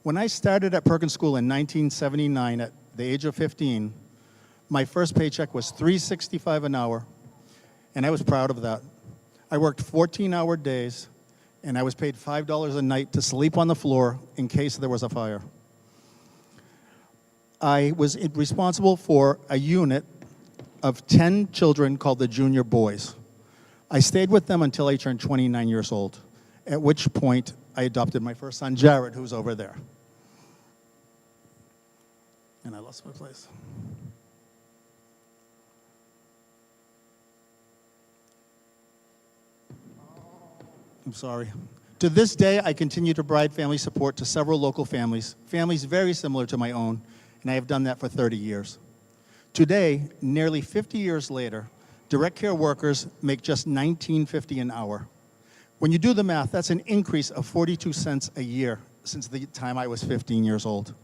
When I started at Perkins School in 1979 at the age of 15, my first paycheck was $3.65 an hour, and I was proud of that. I worked 14-hour days, and I was paid $5 a night to sleep on the floor in case there was a fire. I was responsible for a unit of 10 children called the Junior Boys. I stayed with them until I turned 29 years old, at which point I adopted my first son, Jared, who's over there. And I lost my place. I'm sorry. To this day, I continue to provide family support to several local families very similar to my own, and I have done that for 30 years. Today, nearly 50 years later, direct care workers make just $19.50 an hour. When you do the math, that's an increase of 42 cents a year since the time I was 15 years old.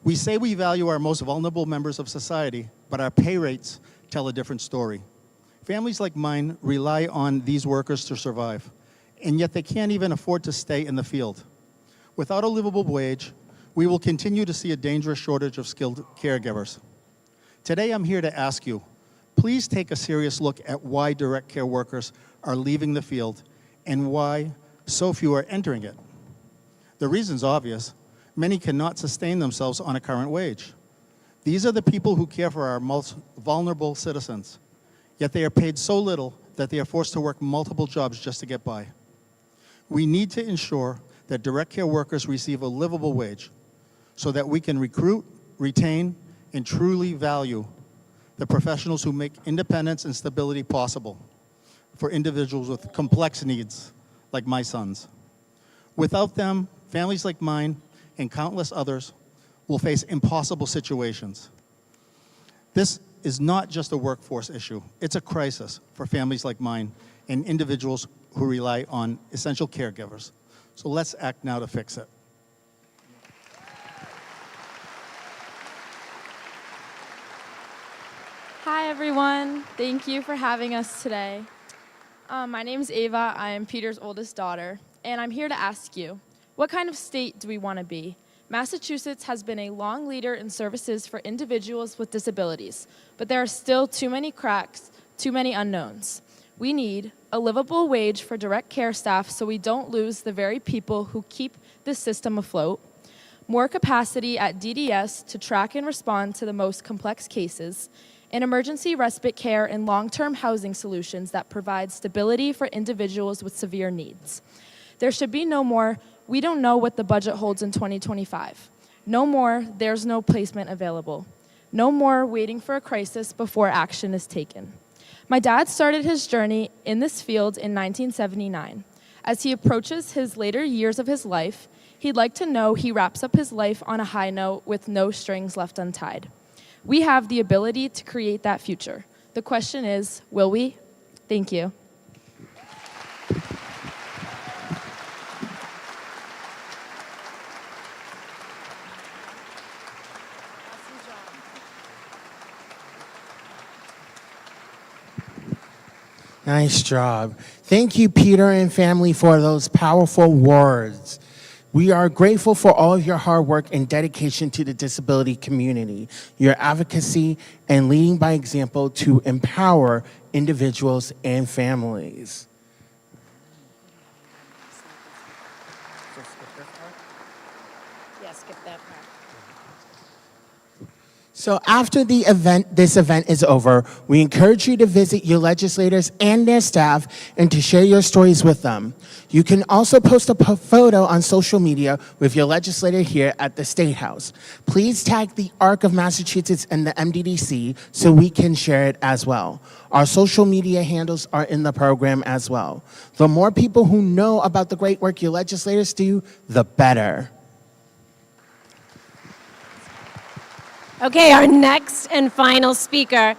We say we value our most vulnerable members of society, but our pay rates tell a different story. Families like mine rely on these workers to survive, and yet they can't even afford to stay in the field. Without a livable wage, we will continue to see a dangerous shortage of skilled caregivers. Today, I'm here to ask you, please take a serious look at why direct care workers are leaving the field and why so few are entering it. The reason's obvious. Many cannot sustain themselves on a current wage. These are the people who care for our most vulnerable citizens, yet they are paid so little that they are forced to work multiple jobs just to get by. We need to ensure that direct care workers receive a livable wage so that we can recruit, retain, and truly value the professionals who make independence and stability possible for individuals with complex needs like my sons. Without them, families like mine and countless others will face impossible situations. This is not just a workforce issue. It's a crisis for families like mine and individuals who rely on essential caregivers. So let's act now to fix it. Hi, everyone. Thank you for having us today. My name is Ava. I am Peter's oldest daughter, and I'm here to ask you, what kind of state do we want to be? Massachusetts has been a long leader in services for individuals with disabilities, but there are still too many cracks, too many unknowns. We need a livable wage for direct care staff so we don't lose the very people who keep this system afloat, more capacity at DDS to track and respond to the most complex cases, and emergency respite care and long-term housing solutions that provide stability for individuals with severe needs. There should be no more, we don't know what the budget holds in 2025. No more, there's no placement available. No more waiting for a crisis before action is taken. My dad started his journey in this field in 1979. As he approaches his later years of his life, he'd like to know he wraps up his life on a high note with no strings left untied. We have the ability to create that future. The question is, will we? Thank you. Nice job. Thank you, Peter and family, for those powerful words. We are grateful for all of your hard work and dedication to the disability community, your advocacy, and leading by example to empower individuals and families. Yeah, skip that part. So after this event is over, we encourage you to visit your legislators and their staff and to share your stories with them. You can also post a photo on social media with your legislator here at the State House. Please tag the ARC of Massachusetts and the MDDC so we can share it as well. Our social media handles are in the program as well. The more people who know about the great work your legislators do, the better. Okay, our next and final speaker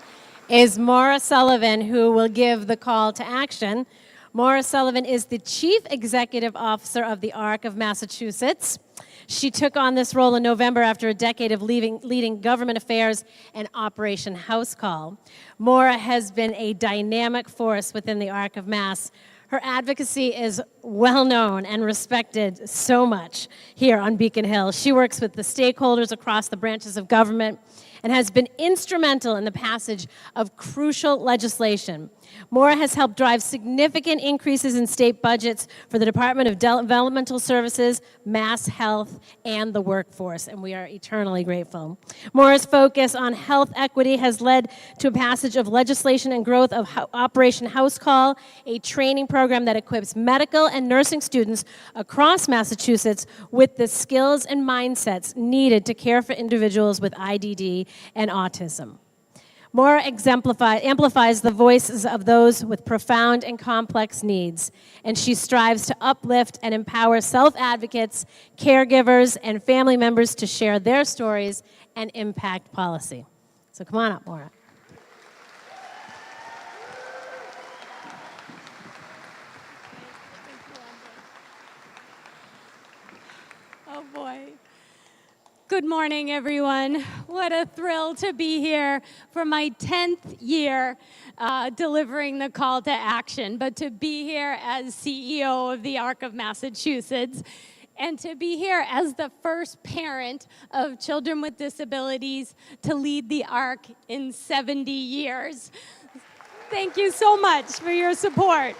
is Maura Sullivan, who will give the call to action. Maura Sullivan is the Chief Executive Officer of the ARC of Massachusetts. She took on this role in November after a decade of leading government affairs and Operation House Call. Maura has been a dynamic force within the ARC of Mass. Her advocacy is well known and respected so much here on Beacon Hill. She works with the stakeholders across the branches of government and has been instrumental in the passage of crucial legislation. Maura has helped drive significant increases in state budgets for the Department of Developmental Services, Mass Health, and the workforce, and we are eternally grateful. Maura's focus on health equity has led to a passage of legislation and growth of Operation House Call, a training program that equips medical and nursing students across Massachusetts with the skills and mindsets needed to care for individuals with IDD and autism. Maura amplifies the voices of those with profound and complex needs, and she strives to uplift and empower self-advocates, caregivers, and family members to share their stories and impact policy. So come on up, Maura. Oh boy. Good morning, everyone. What a thrill to be here for my 10th year delivering the call to action, but to be here as CEO of the ARC of Massachusetts and to be here as the first parent of children with disabilities to lead the ARC in 70 years. Thank you so much for your support.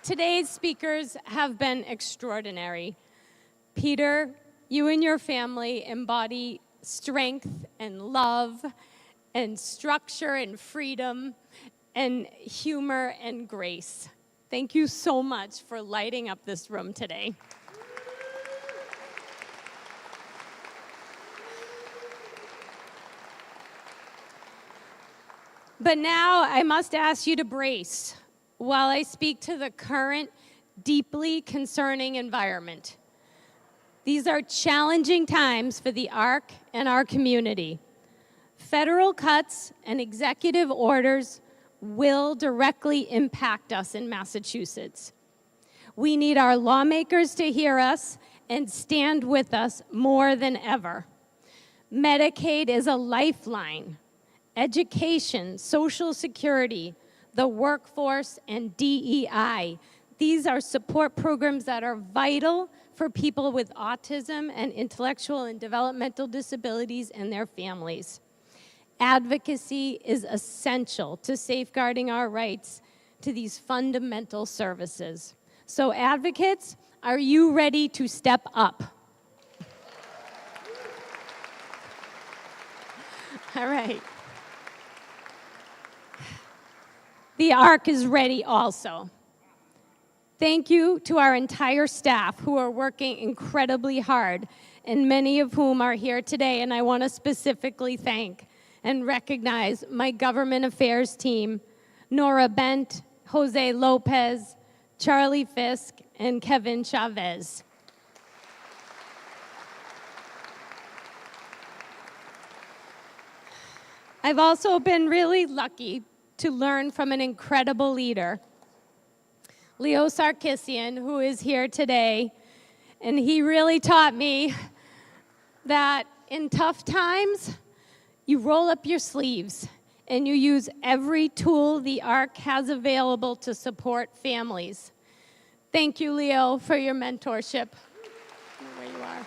Today's speakers have been extraordinary. Peter, you and your family embody strength and love and structure and freedom and humor and grace. Thank you so much for lighting up this room today. But now I must ask you to brace while I speak to the current, deeply concerning environment. These are challenging times for the ARC and our community. Federal cuts and executive orders will directly impact us in Massachusetts. We need our lawmakers to hear us and stand with us more than ever. Medicaid is a lifeline. Education, Social Security, the workforce, and DEI. These are support programs that are vital for people with autism and intellectual and developmental disabilities and their families. Advocacy is essential to safeguarding our rights to these fundamental services. So advocates, are you ready to step up? All right. The ARC is ready also. Thank you to our entire staff who are working incredibly hard, and many of whom are here today, and I want to specifically thank and recognize my government affairs team, Nora Bent, Jose Lopez, Charlie Fisk, and Kevin Chavez. I've also been really lucky to learn from an incredible leader, Leo Sarkisian, who is here today. And he really taught me that in tough times, You roll up your sleeves and you use every tool the ARC has available to support families. Thank you, Leo, for your mentorship. I don't know where you are.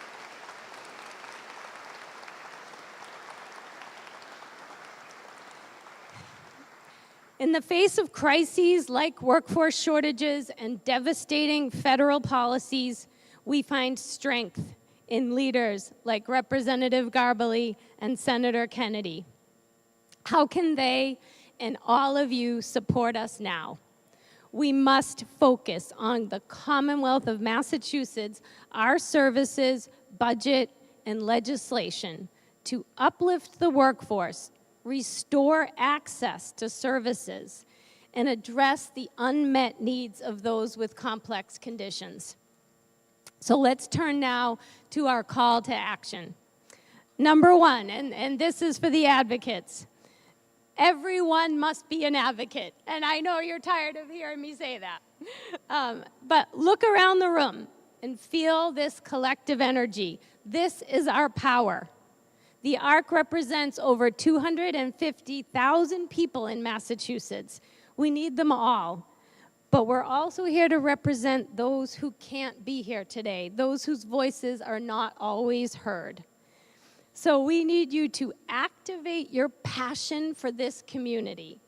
In the face of crises like workforce shortages and devastating federal policies, we find strength in leaders like Representative Garbely and Senator Kennedy. How can they and all of you support us now? We must focus on the Commonwealth of Massachusetts, our services, budget, and legislation to uplift the workforce, restore access to services, and address the unmet needs of those with complex conditions. So let's turn now to our call to action. Number one, and this is for the advocates. Everyone must be an advocate, and I know you're tired of hearing me say that. But look around the room and feel this collective energy. This is our power. The ARC represents over 250,000 people in Massachusetts. We need them all. But we're also here to represent those who can't be here today, those whose voices are not always heard. So we need you to activate your passion for this community.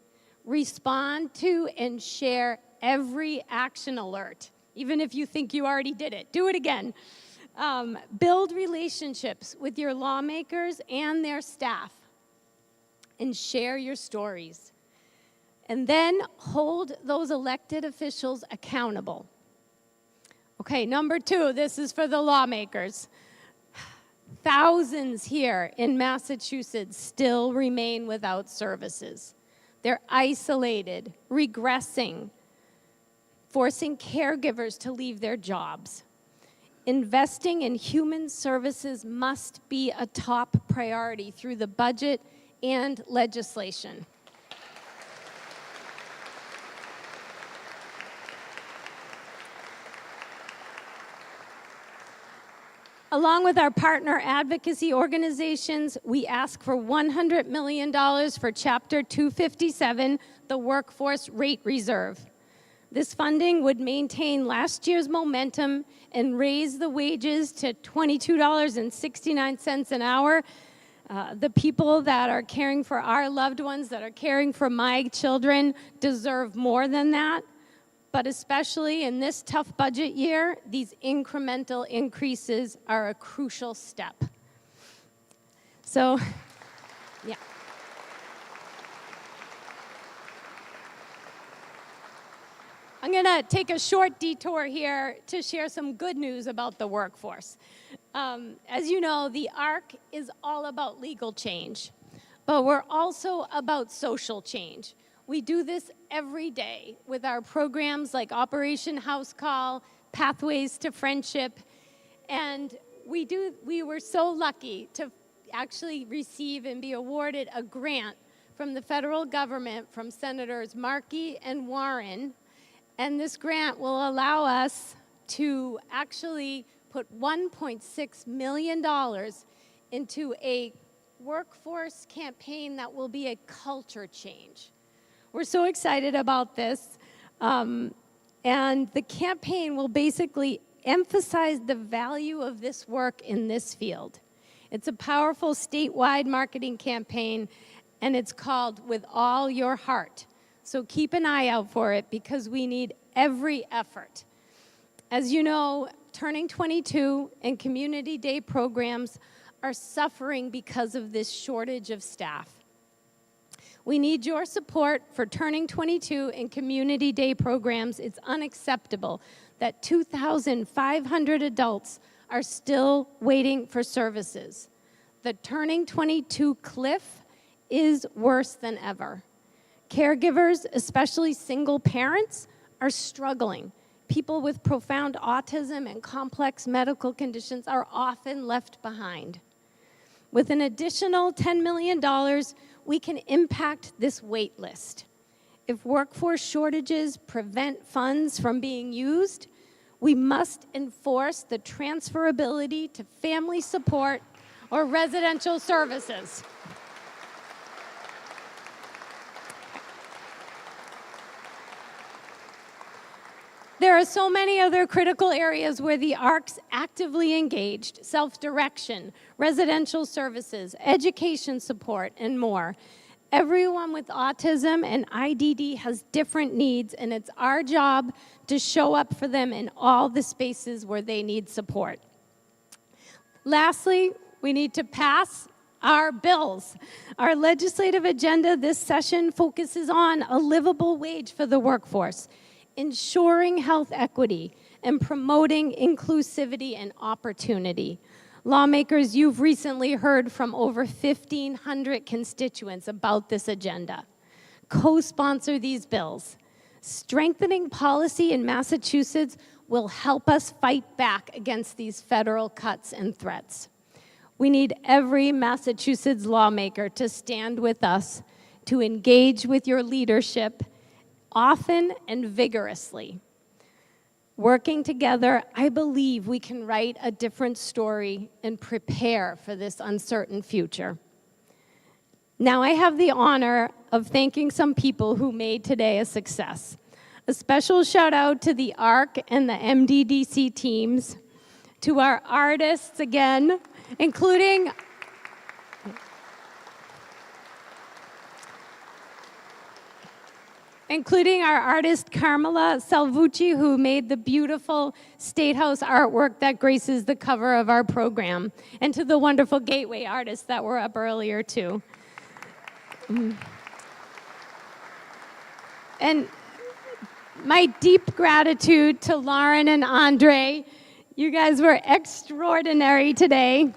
Respond to and share every action alert, even if you think you already did it. Do it again. Build relationships with your lawmakers and their staff, and share your stories. And then hold those elected officials accountable. Okay, number two, this is for the lawmakers. Thousands here in Massachusetts still remain without services. They're isolated, regressing, forcing caregivers to leave their jobs. Investing in human services must be a top priority through the budget and legislation. Along with our partner advocacy organizations, we ask for $100 million for Chapter 257, the Workforce Rate Reserve. This funding would maintain last year's momentum and raise the wages to $22.69 an hour. The people that are caring for our loved ones, that are caring for my children, deserve more than that. But especially in this tough budget year, these incremental increases are a crucial step. So, yeah. I'm going to take a short detour here to share some good news about the workforce. As you know, the ARC is all about legal change, but we're also about social change. We do this every day with our programs like Operation House Call, Pathways to Friendship, and we were so lucky to actually receive and be awarded a grant from the federal government from Senators Markey and Warren, and this grant will allow us to actually put $1.6 million into a workforce campaign that will be a culture change. We're so excited about this, and the campaign will basically emphasize the value of this work in this field. It's a powerful statewide marketing campaign, and it's called With All Your Heart. So keep an eye out for it because we need every effort. As you know, Turning 22 and Community Day programs are suffering because of this shortage of staff. We need your support for Turning 22 and Community Day programs. It's unacceptable that 2,500 adults are still waiting for services. The Turning 22 cliff is worse than ever. Caregivers, especially single parents, are struggling. People with profound autism and complex medical conditions are often left behind. With an additional $10 million, we can impact this wait list. If workforce shortages prevent funds from being used, we must enforce the transferability to family support or residential services. There are so many other critical areas where the ARC's actively engaged: self-direction, residential services, education support, and more. Everyone with autism and IDD has different needs, and it's our job to show up for them in all the spaces where they need support. Lastly, we need to pass our bills. Our legislative agenda this session focuses on a livable wage for the workforce, ensuring health equity, and promoting inclusivity and opportunity. Lawmakers, you've recently heard from over 1,500 constituents about this agenda. Co-sponsor these bills. Strengthening policy in Massachusetts will help us fight back against these federal cuts and threats. We need every Massachusetts lawmaker to stand with us, to engage with your leadership often and vigorously. Working together, I believe we can write a different story and prepare for this uncertain future. Now I have the honor of thanking some people who made today a success. A special shout out to the ARC and the MDDC teams, to our artists again, including our artist Carmela Salvucci, who made the beautiful State House artwork that graces the cover of our program, and to the wonderful Gateway artists that were up earlier too. And my deep gratitude to Lauren and Andre. You guys were extraordinary today.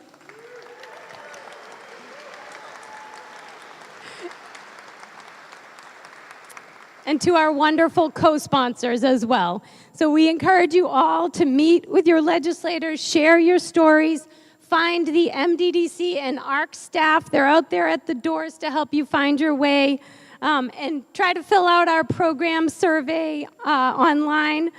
And to our wonderful co-sponsors as well. So we encourage you all to meet with your legislators, share your stories, find the MDDC and ARC staff. They're out there at the doors to help you find your way, and try to fill out our program survey online.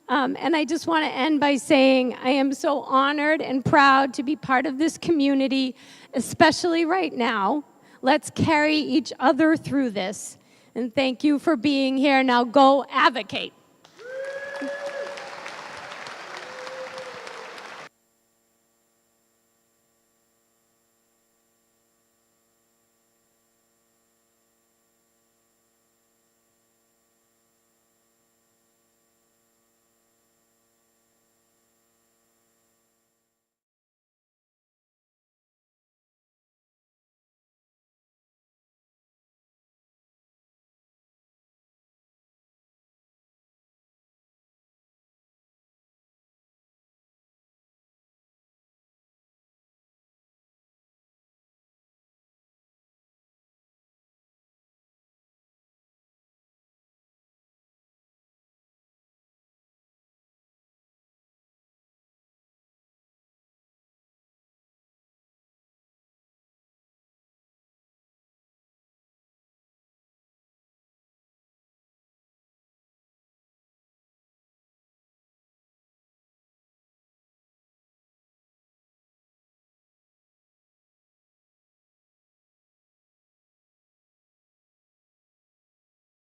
And I just want to end by saying I am so honored and proud to be part of this community, especially right now. Let's carry each other through this. And thank you for being here. Now go advocate.